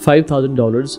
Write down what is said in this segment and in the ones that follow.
$5,000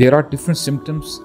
there are different symptoms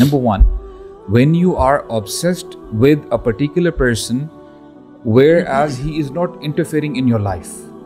Number one, when you are obsessed with a particular person whereas he is not interfering in your life.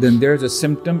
then there is a symptom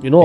you know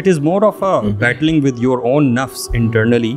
it is more of a battling with your own nafs internally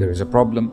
there is a problem,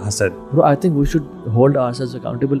hasad. Bro, I think we should hold ourselves accountable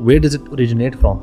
where does it originate from,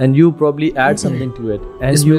and you probably add something to it and you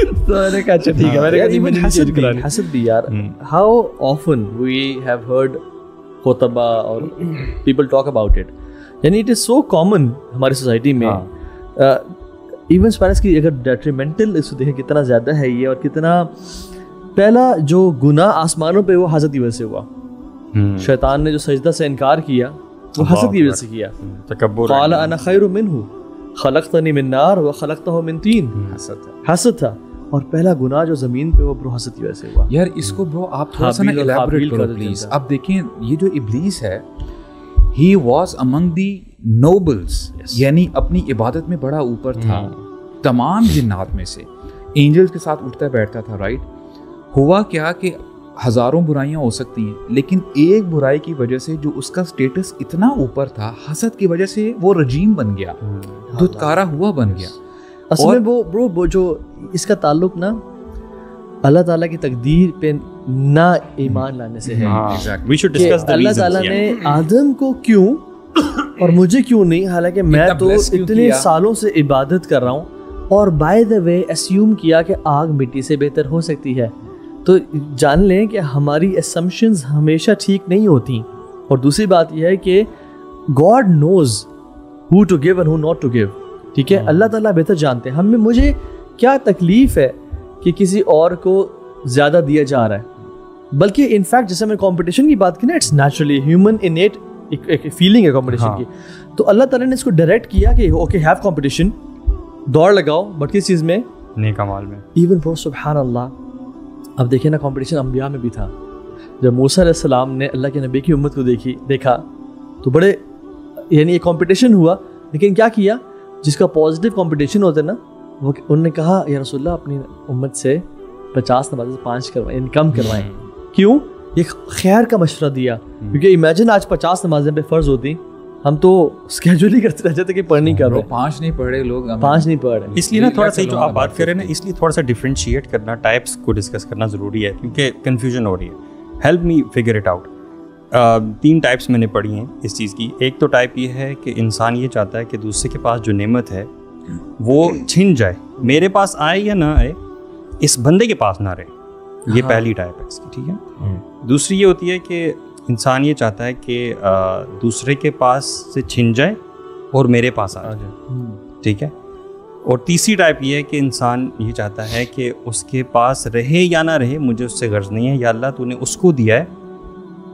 تو میں نے کہا اچھا ٹھیک ہے. میں نے کہا نہیں مجھے چینج کرانی. حسد بھی یار, how often we have heard خطبہ اور people talk about it, یعنی it is so common ہماری سوسائٹی میں. ایون اسپینس کی اگر ڈیٹریمنٹل اس کو دیکھیں کتنا زیادہ ہے یہ, اور کتنا پہلا جو گناہ آسمانوں پہ وہ حسد کی وجہ سے ہوا. شیطان نے جو سجدہ سے انکار کیا وہ حسد کی وجہ سے کیا. قال انا خیر منہ خلقتنی من نار وخلقتہ من طین. حسد تھا, اور پہلا گناہ جو زمین پہ وہ برو حسد کی وجہ سے ہوا. یار اس کو برو آپ تھوڑا سا نا الیبوریٹ کرو پلیز. اب دیکھیں یہ جو ابلیس ہے, ہی واز امنگ دی نوبلز, یعنی اپنی عبادت میں بڑا اوپر تھا تمام جنات میں سے, اینجلز کے ساتھ اٹھتا بیٹھتا تھا, رائٹ. ہوا کیا کہ ہزاروں برائیاں ہو سکتی ہیں, لیکن ایک برائی کی وجہ سے جو اس کا سٹیٹس اتنا اوپر تھا, حسد کی وجہ سے وہ رجیم بن گیا, دھتکارا ہوا بن گیا. اصل میں وہ برو جو اس کا تعلق نا اللہ تعالیٰ کی تقدیر پہ نہ ایمان لانے سے ہے. اللہ تعالیٰ نے آدم کو کیوں اور مجھے کیوں نہیں, حالانکہ میں تو اتنے سالوں سے عبادت کر رہا ہوں, اور بائی دا وے اسیوم کیا کہ آگ مٹی سے بہتر ہو سکتی ہے. تو جان لیں کہ ہماری اسمپشنز ہمیشہ ٹھیک نہیں ہوتی. اور دوسری بات یہ ہے کہ God knows who to give and who not to give. ٹھیک ہے, اللہ تعالیٰ بہتر جانتے ہیں. مجھے کیا تکلیف ہے کہ کسی اور کو زیادہ دیا جا رہا ہے, بلکہ انفیکٹ جیسے میں کمپٹیشن کی بات کی نا, اٹس نیچرلی ہیومن انیٹ ایک فیلنگ ہے کمپٹیشن کی. تو اللہ تعالیٰ نے اس کو ڈائریکٹ کیا کہ اوکے ہیو کمپٹیشن, دوڑ لگاؤ, بٹ کس چیز میں, نیک اعمال میں. ایون برو سبحان اللہ. اب دیکھیں نا کمپٹیشن انبیاء میں بھی تھا. جب موسیٰ علیہ السلام نے اللہ کے نبی کی امت کو دیکھا تو بڑے یعنی ایک کمپٹیشن ہوا, لیکن کیا کیا, جس کا پازیٹیو کمپٹیشن ہوتا ہے نا, وہ انہوں نے کہا یا رسول اللہ اپنی امت سے 50 نمازیں 5 کروائیں, کم کروائیں. کیوں؟ یہ خیر کا مشورہ دیا, کیونکہ امیجن آج 50 نمازیں پہ فرض ہوتی, ہم تو اسکیجول کرتے رہ جاتے کہ پڑھ نہیں کر رہے, 5 نہیں پڑھ رہے لوگ, 5 نہیں پڑھ رہے. اس لیے نا تھوڑا سا جو آپ بات کر رہے ہیں نا, اس لیے تھوڑا سا ڈفرینشیٹ کرنا, ٹائپس کو ڈسکس کرنا ضروری ہے, کیونکہ کنفیوژن ہو رہی ہے. Help me figure it out. 3 types میں نے پڑھی ہیں اس چیز کی. ایک تو ٹائپ یہ ہے کہ انسان یہ چاہتا ہے کہ دوسرے کے پاس جو نعمت ہے وہ چھن جائے, میرے پاس آئے یا نہ آئے, اس بندے کے پاس نہ رہے. یہ پہلی ٹائپ ہے اس کی, ٹھیک ہے. دوسری یہ ہوتی ہے کہ انسان یہ چاہتا ہے کہ دوسرے کے پاس سے چھن جائے اور میرے پاس آ جائے, ٹھیک ہے. اور تیسری ٹائپ یہ ہے کہ انسان یہ چاہتا ہے کہ اس کے پاس رہے یا نہ رہے, مجھے اس سے غرض نہیں ہے, یا اللہ تو نے اس کو دیا ہے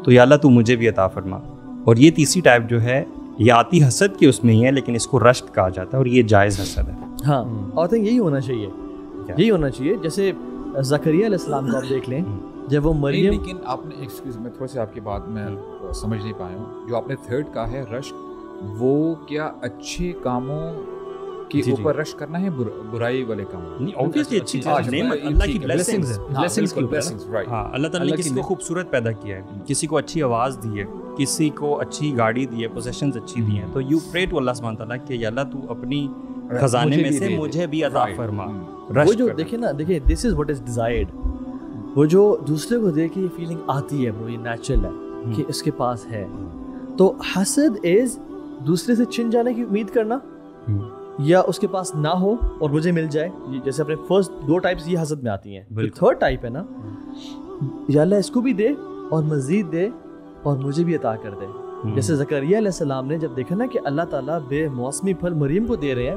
تو یا اللہ تو مجھے بھی عطا فرما. اور یہ تیسری ٹائپ جو ہے یہ آتی حسد کی اس میں ہی ہے, لیکن اس کو رشک کہا جاتا ہے, اور یہ جائز حسد ہے. ہاں, اور یہی ہونا چاہیے, یہی ہونا چاہیے. جیسے زکریا علیہ السلام کو آپ دیکھ لیں, جب وہ مریم, لیکن آپ نے ایکسکیوز میں تھوڑا سا آپ کی بات میں سمجھ نہیں پایا ہوں. جو آپ نے تھرڈ کہا ہے رشک, وہ کیا اچھے کاموں کے اوپر رشک کرنا ہے, برائی والے کاموں؟ نہیں, obviously اچھی چیز ہے, اللہ کی بلیسنگز ہے. ہاں, اللہ تعالیٰ نے کسی کو خوبصورت پیدا کیا ہے, کسی کو اچھی آواز دی ہے, کسی کو اچھی گاڑی دی ہے, پوزیشنز اچھی دی ہیں, تو یو پرے ٹو اللہ سبحانہ تعالیٰ کہ یا اللہ تو اپنی خزانے میں سے مجھے بھی عطا فرما. وہ جو دیکھیں نا, دیکھیں دس از واٹ از ڈیزائرڈ. وہ جو دوسرے کو دیکھ کے یہ فیلنگ آتی ہے وہ, یہ نیچرل ہے کہ اس کے پاس ہے. تو حسد از دوسرے سے چھن جانے کی امید کرنا, یا اس کے پاس نہ ہو اور مجھے مل جائے. جیسے اپنے فرسٹ 2 ٹائپس یہ حسد میں آتی ہیں. تھرڈ ٹائپ ہے نا, یا اللہ اس کو بھی دے اور مزید دے اور مجھے بھی عطا کر دے. جیسے زکریا علیہ السلام نے جب دیکھا نا کہ اللہ تعالیٰ بے موسمی پھل مریم کو دے رہے ہیں,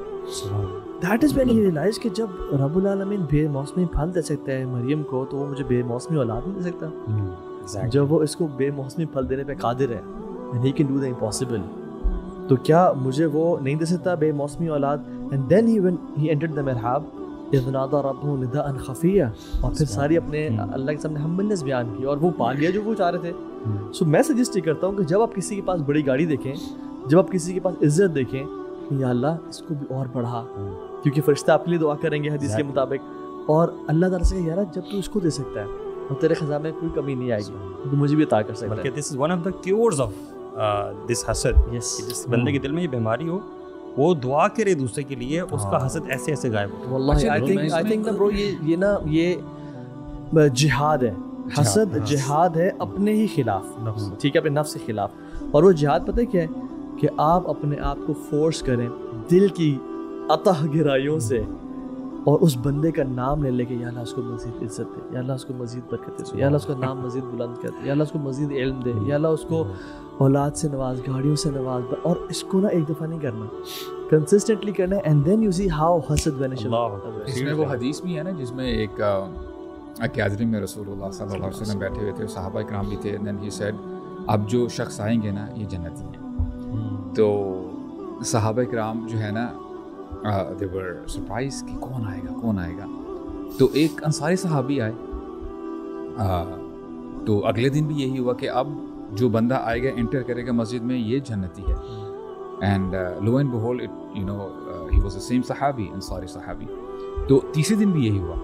that is when he realise کہ جب رب العالمین بے موسمی پھل دے سکتا ہے مریم کو, تو وہ مجھے بے موسمی اولاد نہیں دے سکتا. جب وہ اس کو بے موسمی پھل دینے پہ قادر ہے, and he can do the impossible, تو کیا مجھے وہ نہیں دے سکتا بے موسمی اولاد؟ And then he entered the mihrab اذ نادى ربه نداء خفيا, اور پھر ساری اپنے اللہ کے سامنے ہمبلنس بیان کی, اور وہ پا گیا جو وہ چاہ رہے تھے. سو میں سجیسٹ یہ کرتا ہوں کہ جب آپ کسی کے پاس بڑی گاڑی دیکھیں, جب آپ کسی کے پاس عزت دیکھیں, یا اللہ اس کو بھی اور بڑھا, کیونکہ فرشتہ آپ کے لیے دعا کریں گے حدیث کے مطابق. اور اللہ تعالیٰ سے یار جب تو اس کو دے سکتا ہے اور تیرے خزانے میں کوئی کمی نہیں آئے گی, تو مجھے بھی عطا کر سکتا ہے. بلکہ this is one of the cures of this حسد. جس بندے کے دل میں یہ بیماری ہو, وہ دعا کرے دوسرے کے لیے, اس کا حسد ایسے ایسے غائب ہو. واللہ I think نا برو یہ نا یہ جہاد ہے. حسد جہاد ہے اپنے ہی خلاف, ٹھیک ہے, اپنے نفس کے خلاف. اور وہ جہاد پتہ کیا ہے, کہ آپ اپنے آپ کو فورس کریں دل کی عطا گہرائیوں سے اور اس بندے کا نام لے لے کے یا اللہ اس کو مزید عزت دے, یا اللہ اس کو مزید برکت دے, یا اللہ اس کا نام مزید بلند کر دے, یا اللہ اس کو مزید علم دے, یا اللہ اس کو اولاد سے نواز, گاڑیوں سے نواز. اور اس کو نا ایک دفعہ نہیں کرنا, کنسسٹنٹلی کرنا ہے. And then you see how حسد وینشز. اس میں وہ حدیث بھی ہے نا جس میں ایک گیدرنگ میں رسول اللہ صلی اللہ علیہ وسلم بیٹھے ہوئے تھے, صحابہ کرام بھی تھے. دین ہی سیڈ اب جو شخص آئیں گے نا یہ جنتی ہیں. تو صحابہ کرام جو ہے نا they were surprised کہ کون آئے گا. تو ایک انصاری صحابی آئے. تو اگلے دن بھی یہی ہوا کہ اب جو بندہ آئے گا انٹر کرے گا مسجد میں یہ جنتی ہے. And lo and behold he was the same صحابی, انصاری صحابی. تو تیسرے دن بھی یہی ہوا.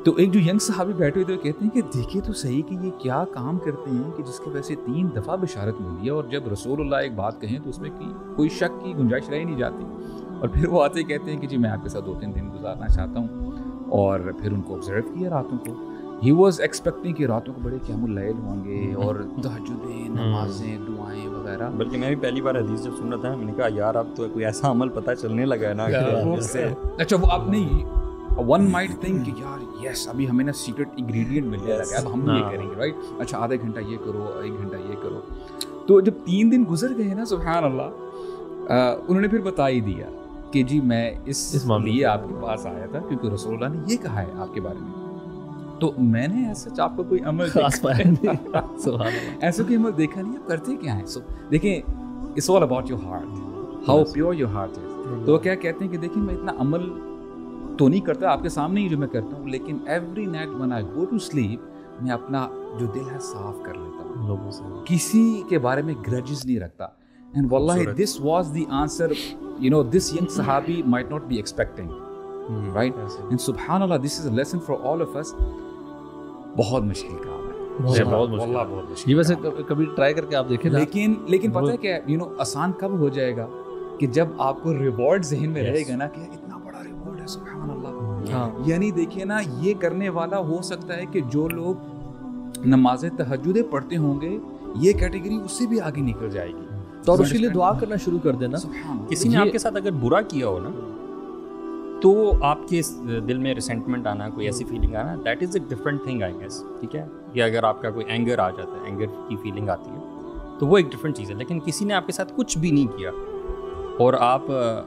تو ایک جو ینگ صحابی بیٹھے ہوئے تھے کہتے ہیں کہ دیکھیے تو صحیح کہ یہ کیا کام کرتے ہیں کہ جس کی وجہ سے 3 دفعہ بشارت ملی ہے, اور جب رسول اللہ ایک بات کہیں تو اس میں کوئی شک کی گنجائش رہ نہیں جاتی. اور پھر وہ آتے کہتے ہیں کہ جی میں آپ کے ساتھ 2-3 دن گزارنا چاہتا ہوں. اور پھر ان کو آبزرو کیا راتوں کو. ہی واز ایکسپیکٹنگ کہ راتوں کو بڑے قیام اللیل ہوں گے اور تہجدیں, نمازیں, دعائیں وغیرہ. بلکہ میں بھی پہلی بار حدیث جب سن رہا تھا میں نے کہا یار اب تو کوئی ایسا عمل پتہ چلنے لگا ہے نا جس سے اچھا وہ آپ نہیں ون مائٹ تھنک کہ یار یس ابھی ہمیں نا سیکرٹ انگریڈینٹ مل جائے گا, اب ہم یہ کریں گے رائٹ. اچھا آدھا گھنٹہ یہ کرو, 1 گھنٹہ یہ کرو. تو جب 3 دن گزر گئے نا سبحان اللہ, انہوں نے پھر بتا ہی دیا کہ جی میں اس لیے آپ کے پاس آیا تھا کیونکہ رسول اللہ نے یہ کہا ہے آپ کے بارے میں. تو میں نے ایسا آپ کو کوئی عمل ایسا کوئی عمل دیکھا نہیں. آپ کرتے کیا ہیں؟ سو دیکھیں it's all about your heart, how pure your heart is. تو کیا کہتے ہیں کہ دیکھیں میں اتنا عمل تو نہیں کرتا آپ کے سامنے ہی جو میں کرتا ہوں, لیکن every night when I go to sleep میں اپنا جو دل ہے صاف کر لیتا ہوں لوگوں سے, کسی کے بارے میں گرجز نہیں رکھتا. And wallahi this was the answer, this young sahabi might not be expecting, right? And subhanallah this is a lesson for all of us. بہت مشکل کام ہے, بہت مشکل. یہ ویسے کبھی ٹرائی کر کے آپ دیکھیں. لیکن پتہ ہے کیا آسان کب ہو جائے گا کہ جب آپ کو ریوارڈ ذہن میں رہے گا نا کہ اتنا بڑا ریوارڈ ہے سبحان اللہ. یعنی دیکھیے نا یہ کرنے والا ہو سکتا ہے کہ جو لوگ نماز تہجد پڑھتے ہوں گے یہ کیٹیگری اس سے بھی آگے نکل جائے گی. تو اس کے لیے دعا کرنا شروع کر دینا. کسی نے آپ کے ساتھ اگر برا کیا ہو نا تو آپ کے دل میں ریسنٹمنٹ آنا, کوئی ایسی فیلنگ آنا, that is a different thing I guess. ٹھیک ہے, یا اگر آپ کا کوئی اینگر آ جاتا ہے, اینگر کی فیلنگ آتی ہے تو وہ ایک ڈفرنٹ چیز ہے. لیکن کسی نے آپ کے ساتھ کچھ بھی نہیں کیا اور آپ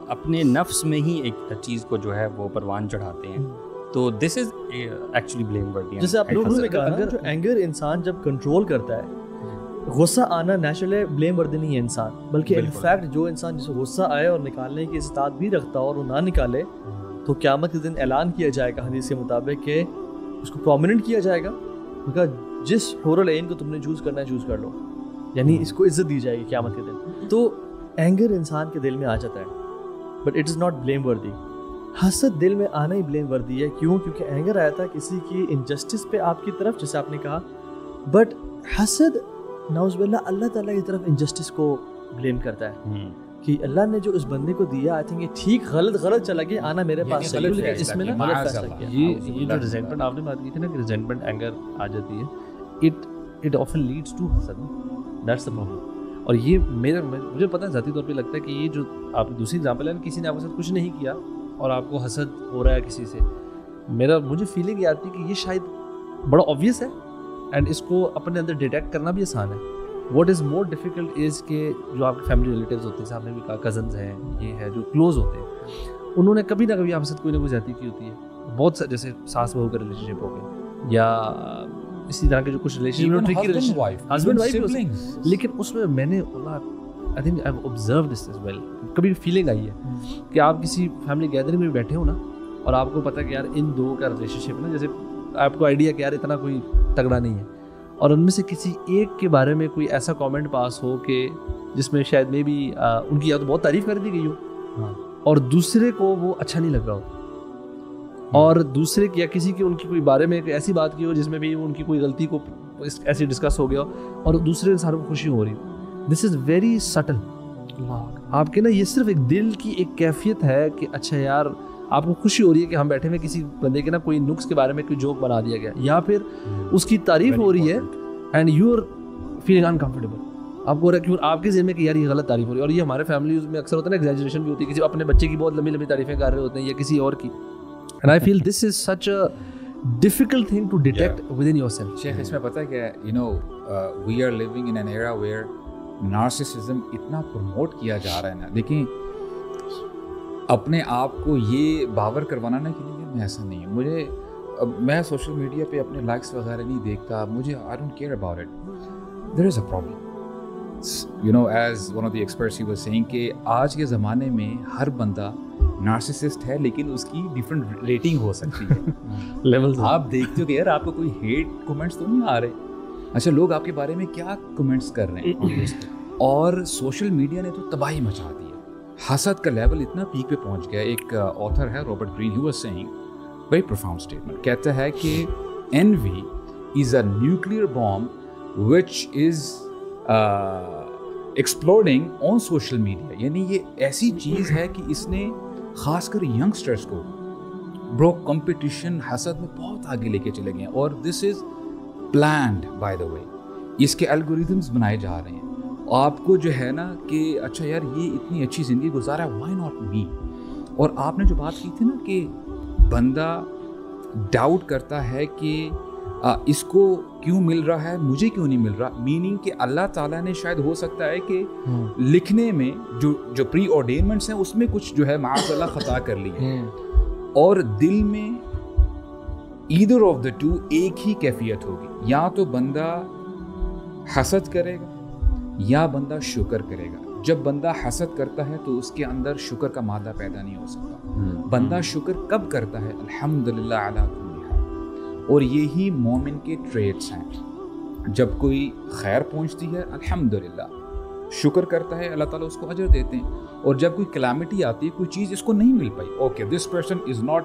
اپنے نفس میں ہی ایک چیز کو جو ہے وہ پروان چڑھاتے ہیں, تو دس از ایکچولی بلیم ورتھی. جیسے آپ لوگوں نے کہا نا جو اینگر انسان جب کنٹرول کرتا ہے, غصہ آنا نیچرل بلیم وردی نہیں ہے انسان, بلکہ انفیکٹ جو انسان جسے غصہ آئے اور نکالنے کی استطاعت بھی رکھتا اور وہ نہ نکالے تو قیامت کے دن اعلان کیا جائے گا حدیث کے مطابق کہ اس کو پرومیننٹ کیا جائے گا. جس حور العین کو تم نے چوز کرنا ہے چوز کر لو, یعنی اس کو عزت دی جائے گی قیامت کے دن. تو اینگر انسان کے دل میں آ جاتا ہے but it is not blame وردی. حسد دل میں آنا ہی بلیم وردی ہے. کیوں؟ کیونکہ اینگر آیا تھا کسی کی انجسٹس پہ آپ کی طرف, جیسے آپ نے کہا, بٹ حسد نعوذ باللہ اللہ تعالیٰ کی طرف انجسٹس کو بلیم کرتا ہے کہ اللہ نے جو اس بندے کو دیا آئی تھنک یہ ٹھیک غلط چلا گیا, آنا میرے پاس صحیح, لیکن اس میں نا غلط فیصلہ کیا. یہ جو ریزنٹمنٹ آپ نے بات کی تھی نا کہ ریزنٹمنٹ اینگر آ جاتی ہے, اٹ آفن لیڈس ٹو حسد, دیٹس دا پرابلم. اور یہ مجھے پتہ ہے ذاتی طور پہ لگتا ہے کہ یہ جو آپ دوسری ایگزامپل ہے, کسی نے آپ کے ساتھ کچھ نہیں کیا اور آپ کو حسد ہو رہا ہے کسی سے, مجھے فیلنگ یہ آتی ہے کہ یہ شاید بڑا آبویس ہے اینڈ اس کو اپنے اندر ڈیٹیکٹ کرنا بھی آسان ہے. What is more difficult is کہ جو آپ کے فیملی ریلیٹیوز ہوتے ہیں, صاحب نے بھی کہا کزنز ہیں, یہ ہے جو کلوز ہوتے ہیں, انہوں نے کبھی نہ کبھی آپ کے ساتھ کوئی نہ کوئی زیادتی کی ہوتی ہے. بہت سے جیسے ساس بہو کا ریلیشن شپ ہو گیا یا اسی طرح کے جو کچھ ریلیشن ہسبینڈ وائف, لیکن اس میں میں نے I think I have observed this as well, کبھی فیلنگ آئی ہے کہ آپ کسی فیملی گیدرنگ میں بیٹھے ہو نا اور آپ کو پتہ کہ یار ان دو کا ریلیشن شپ نا, جیسے آپ کو آئیڈیا کہ یار اتنا کوئی تگڑا نہیں ہے, اور ان میں سے کسی ایک کے بارے میں کوئی ایسا کامنٹ پاس ہو کہ جس میں شاید میں بھی ان کی یا تو بہت تعریف کر دی گئی ہو اور دوسرے کو وہ اچھا نہیں لگ رہا ہو, اور دوسرے کی یا کسی کی ان کی کوئی بارے میں ایسی بات کی ہو جس میں بھی ان کی کوئی غلطی کو ایسی ڈسکس ہو گیا ہو اور دوسرے انسانوں کو خوشی ہو رہی ہو. دس از ویری سٹل. آپ کے نا یہ صرف ایک دل کی ایک کیفیت ہے کہ اچھا یار آپ کو خوشی ہو رہی ہے کہ ہم بیٹھے ہوئے کسی بندے کے نا کوئی نقص کے بارے میں کوئی جوک بنا دیا گیا, یا پھر اس کی تعریف ہو رہی ہے and you are feeling uncomfortable. آپ کو ہو رہا ہے کہ آپ کے ذہن میں کہ یار یہ غلط تعریف ہو رہی ہے, اور یہ ہمارے فیملیز میں اکثر ہوتا ہے نا ایگزیجریشن بھی ہوتی ہے, کسی اپنے بچے کی بہت لمبی لمبی تعریفیں کر رہے ہوتے ہیں یا کسی اور کی, And I feel this is such a difficult thing to detect within yourself. شیخ اس میں پتہ ہے کیا ہے, we are living in an era where narcissism اتنا پروموٹ کیا جا رہا ہے نا. دیکھیں اپنے آپ کو یہ باور کروانا نا کہ نہیں میں ایسا نہیں ہوں, مجھے میں سوشل میڈیا پہ اپنے لائکس وغیرہ نہیں دیکھتا, مجھے I don't care about it. There is a problem. As one of the experts he was saying کہ آج کے زمانے میں ہر بندہ نارسسسٹ ہے, لیکن اس کی ڈفرینٹ ریٹنگ ہو سکتی ہے. لیول آپ دیکھتے ہو کہ یار آپ کو کوئی ہیٹ کمنٹس تو نہیں آ رہے, اچھا لوگ آپ کے بارے میں کیا کمنٹس کر رہے ہیں. اور سوشل میڈیا نے تو تباہی مچا دی ہے, حسد کا لیول اتنا پیک پہ پہنچ گیا. ایک آتھر ہے Robert green, he was saying very profound statement, کہتا ہے کہ envy is a nuclear bomb which is exploding on social media. یعنی یہ ایسی چیز ہے کہ اس نے خاص کر ینگسٹرس کو برو کمپٹیشن حسد میں بہت آگے لے کے چلے گئے ہیں. اور دس از پلانڈ بائی دا وے, اس کے الگوریتھمس بنائے جا رہے ہیں. آپ کو جو ہے نا کہ اچھا یار یہ اتنی اچھی زندگی گزارا ہے, وائی ناٹ می. اور آپ نے جو بات کی تھی نا کہ بندہ ڈاؤٹ کرتا ہے کہ اس کو کیوں مل رہا ہے, مجھے کیوں نہیں مل رہا, میننگ کہ اللہ تعالیٰ نے شاید ہو سکتا ہے کہ لکھنے میں جو پری آرڈینمنٹس ہیں اس میں کچھ جو ہے معاذ اللہ خطا کر لی ہے, اور دل میں ایدر آف دا ٹو ایک ہی کیفیت ہوگی, یا تو بندہ حسد کرے گا یا بندہ شکر کرے گا. جب بندہ حسد کرتا ہے تو اس کے اندر شکر کا مادہ پیدا نہیں ہو سکتا. بندہ شکر کب کرتا ہے, الحمدللہ علی کل حال. اور یہی مومن کے ٹریٹس ہیں. جب کوئی خیر پہنچتی ہے الحمدللہ شکر کرتا ہے, اللہ تعالیٰ اس کو اجر دیتے ہیں. اور جب کوئی کلیمٹی آتی ہے, کوئی چیز اس کو نہیں مل پائی, okay this person is not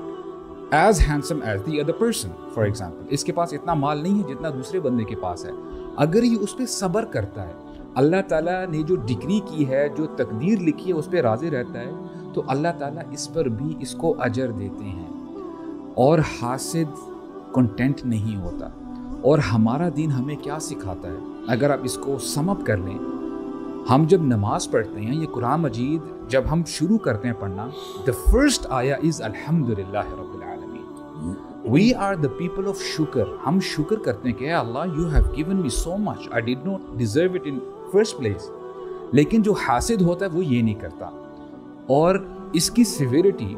as handsome as the other person. For example اس کے پاس اتنا مال نہیں ہے جتنا دوسرے بندے کے پاس ہے. اگر یہ اس پہ صبر کرتا ہے, اللہ تعالیٰ نے جو ڈگری کی ہے, جو تقدیر لکھی ہے اس پہ راضی رہتا ہے, تو اللہ تعالیٰ اس پر بھی اس کو اجر دیتے ہیں. اور حاسد کنٹینٹ نہیں ہوتا. اور ہمارا دین ہمیں کیا سکھاتا ہے, اگر آپ اس کو سم اپ کر لیں, ہم جب نماز پڑھتے ہیں, یہ قرآن مجید جب ہم شروع کرتے ہیں پڑھنا, the first ayah is الحمدللہ رب العالمین. We are the people of شکر. ہم شکر کرتے ہیں کہ اے اللہ you have given me so much, I did not deserve it in first place. لیکن جو حاسد ہوتا ہے وہ یہ نہیں کرتا. اور اس کی سیویرٹی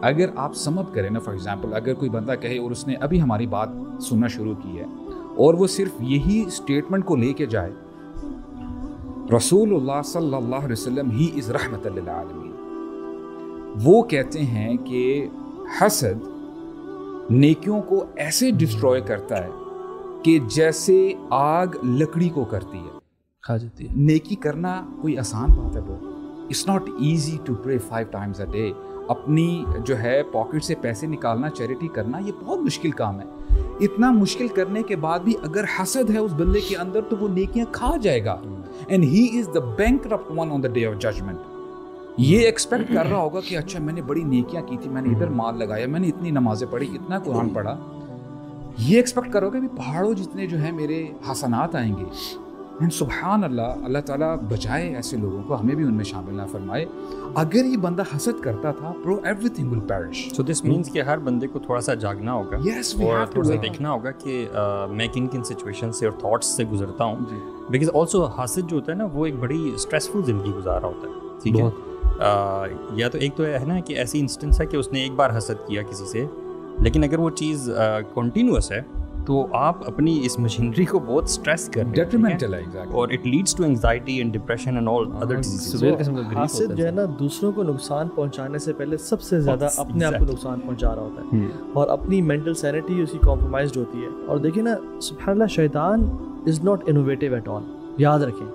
اگر آپ سم اپ کریں نا, فار ایگزامپل اگر کوئی بندہ کہے, اور اس نے ابھی ہماری بات سننا شروع کی ہے, اور وہ صرف یہی اسٹیٹمنٹ کو لے کے جائے, رسول اللہ صلی اللہ علیہ وسلم ہی از رحمت للعالمین, وہ کہتے ہیں کہ حسد نیکیوں کو ایسے ڈسٹروائے کرتا ہے کہ جیسے آگ لکڑی کو کرتی ہے, کھا جاتی ہے. نیکی کرنا کوئی آسان بات ہے bro. It's not easy to pray 5 times a day. اپنی جو ہے پاکٹ سے پیسے نکالنا, چیریٹی کرنا, یہ بہت مشکل کام ہے. اتنا مشکل کرنے کے بعد بھی اگر حسد ہے اس بندے کے اندر تو وہ نیکیاں کھا جائے گا. And he is the bankrupt one on the day of judgment. یہ ایکسپیکٹ کر رہا ہوگا کہ اچھا میں نے بڑی نیکیاں کی تھی, میں نے ادھر مال لگایا, میں نے اتنی نمازیں پڑھی, اتنا قرآن پڑھا, یہ ایکسپیکٹ کرو گے کہ پہاڑوں جتنے جو ہے میرے حسنات آئیں گے. اینڈ سبحان اللہ, اللہ تعالیٰ بچائے ایسے لوگوں کو, ہمیں بھی ان میں شامل نہ فرمائے. اگر یہ بندہ حسد کرتا تھا برو every thing will perish. So this means کہ ہر بندے کو تھوڑا سا جاگنا ہوگا, اور تھوڑا سا دیکھنا ہوگا کہ میں کن کن سچویشن سے اور تھاٹس سے گزرتا ہوں. بیکاز آلسو حسد جو ہوتا ہے نا وہ ایک بڑی اسٹریسفل زندگی گزار رہا ہوتا ہے. ٹھیک ہے, یا تو ایک تو ہے نا کہ ایسی انسٹنس ہے کہ اس نے ایک بار حسد کیا کسی سے, لیکن اگر وہ چیز کنٹینیوس ہے تو آپ اپنی اس مشینری کو بہت اسٹریس کر رہے ہیں, اور it leads to anxiety and depression and all other diseases. حاسد جو ہے نا دوسروں کو نقصان پہنچانے سے پہلے سب سے زیادہ اپنے آپ کو نقصان پہنچا رہا ہوتا ہے, اور اپنی مینٹل سینٹی اس کی کمپرومائزڈ ہوتی ہے. اور دیکھیں نا سبحان اللہ, شیطان is not innovative at all. یاد رکھیں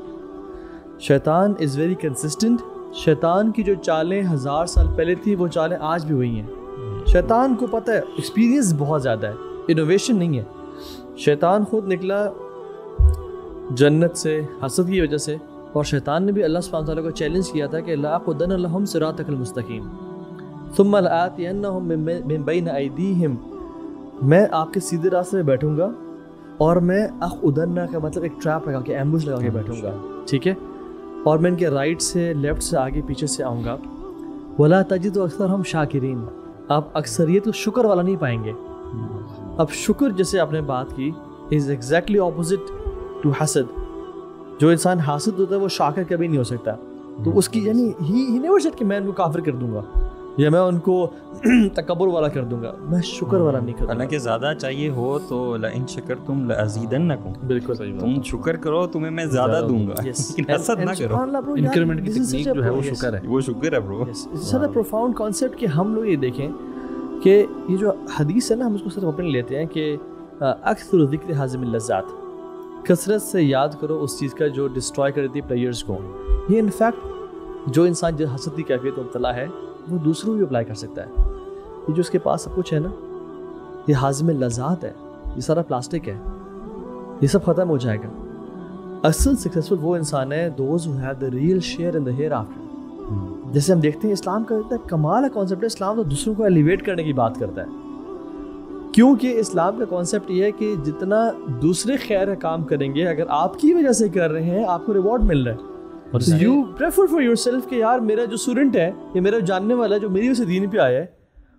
شیطان از ویری کنسسٹنٹ. شیطان کی جو چالیں 1000 سال پہلے تھی وہ چالیں آج بھی وہی ہیں. شیطان کو پتہ ہے, ایکسپیرینس بہت زیادہ ہے, انوویشن نہیں ہے. شیطان خود نکلا جنت سے حسد کی وجہ سے, اور شیطان نے بھی اللہ سبحانہ وتعالیٰ کو چیلنج کیا تھا کہ لأقعدن لهم صراطک المستقیم ثم لآتینہم من بین ایدیہم, میں آپ کے سیدھے راستے میں بیٹھوں گا, اور میں اقعدن کا مطلب ایک ٹریپ لگا کے, ایمبوش لگا کے بیٹھوں گا, ٹھیک ہے, اور میں ان کے رائٹ سے لیفٹ سے آگے پیچھے سے آؤں گا. ولا تجد اکثرہم شاکرین, آپ اکثریت کو شکر والا نہیں پائیں گے. اب شکر جیسے آپ نے بات کی از ایگزیکٹلی اپوزٹ ٹو حسد. جو انسان حاسد ہوتا ہے وہ شاکر کبھی نہیں ہو سکتا. تو اس کی یعنی ہی نیور سیڈ کہ میں ان کو کافر کر دوں گا یا میں ان کو تکبر والا کر دوں گا, میں شکر والا نہیں کروں گا. حالانکہ زیادہ چاہیے ہو تو لئن شکرتم لازیدنکم, بالکل صحیح بات. تم شکر کرو تمہیں میں زیادہ دوں گا, لیکن حسد نہ کرو. انکریمنٹ کی ٹیکنیک جو ہے وہ شکر ہے, وہ شکر ہے برو. سر پروفاؤنڈ کانسیپٹ کہ ہم لوگ یہ دیکھیں کہ یہ جو حدیث ہے نا ہم اس کو صرف اپنے لیتے ہیں کہ اکثر ذکر حازم اللذات, کثرت سے یاد کرو اس چیز کا جو ڈسٹروائے کر دیتی ہے پلیئرس کو. یہ انفیکٹ جو انسان جو حسد کی کیفیت میں مبتلا ہے وہ دوسروں بھی اپلائی کر سکتا ہے. یہ جو اس کے پاس سب کچھ ہے نا یہ حازم لذات ہے, یہ سارا پلاسٹک ہے, یہ سب ختم ہو جائے گا. اصل سکسیزفل وہ انسان ہے those who have the real share in the hereafter. جیسے ہم دیکھتے ہیں اسلام کا اتنا کمال ہے کانسیپٹ ہے, اسلام تو دوسروں کو ایلیویٹ کرنے کی بات کرتا ہے. کیونکہ اسلام کا کانسیپٹ یہ ہے کہ جتنا دوسرے خیر کا کام کریں گے اگر آپ کی وجہ سے کر رہے ہیں آپ کو ریوارڈ مل رہا ہے. You prefer for your self کہ یار میرا جو اسٹوڈنٹ ہے یا میرا جاننے والا جو میری وجہ سے دین پہ آیا ہے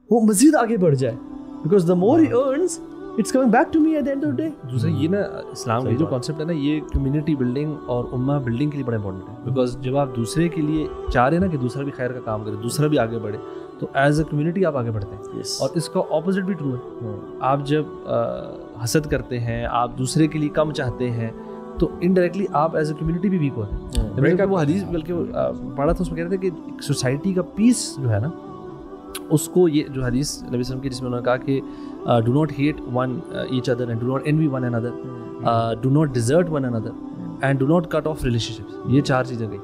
وہ مزید آگے بڑھ جائے, because the more he earns it's coming back to me at the end of the day. دوسرا یہ نا اسلام کا جو کانسیپٹ ہے نا یہ کمیونٹی بلڈنگ اور امہ بلڈنگ کے لیے بڑا امپورٹنٹ ہے. بیکاز جب آپ دوسرے کے لیے چاہ رہے ہیں نا کہ دوسرا بھی خیر کا کام کرے, دوسرا بھی آگے بڑھے, تو ایز اے کمیونٹی آپ آگے بڑھتے ہیں. اور اس کا اپوزٹ بھی ٹرو ہے. آپ جب حسد کرتے ہیں, آپ دوسرے کے لیے کم چاہتے ہیں, تو انڈائریکٹلی آپ ایز اے کمیونٹی بھی ویک ہوتے ہیں. وہ حدیث بلکہ پڑھا تھا اس میں کہہ رہے تھے کہ سوسائٹی کا پیس جو ہے نا اس کو یہ جو حدیث نبی صلی اللہ علیہ وسلم کی جس میں انہوں نے کہا کہ do not hate one each other and do not envy one and other, do not desert one and other and do not cut off relationships. یہ 4 چیزیں گئی.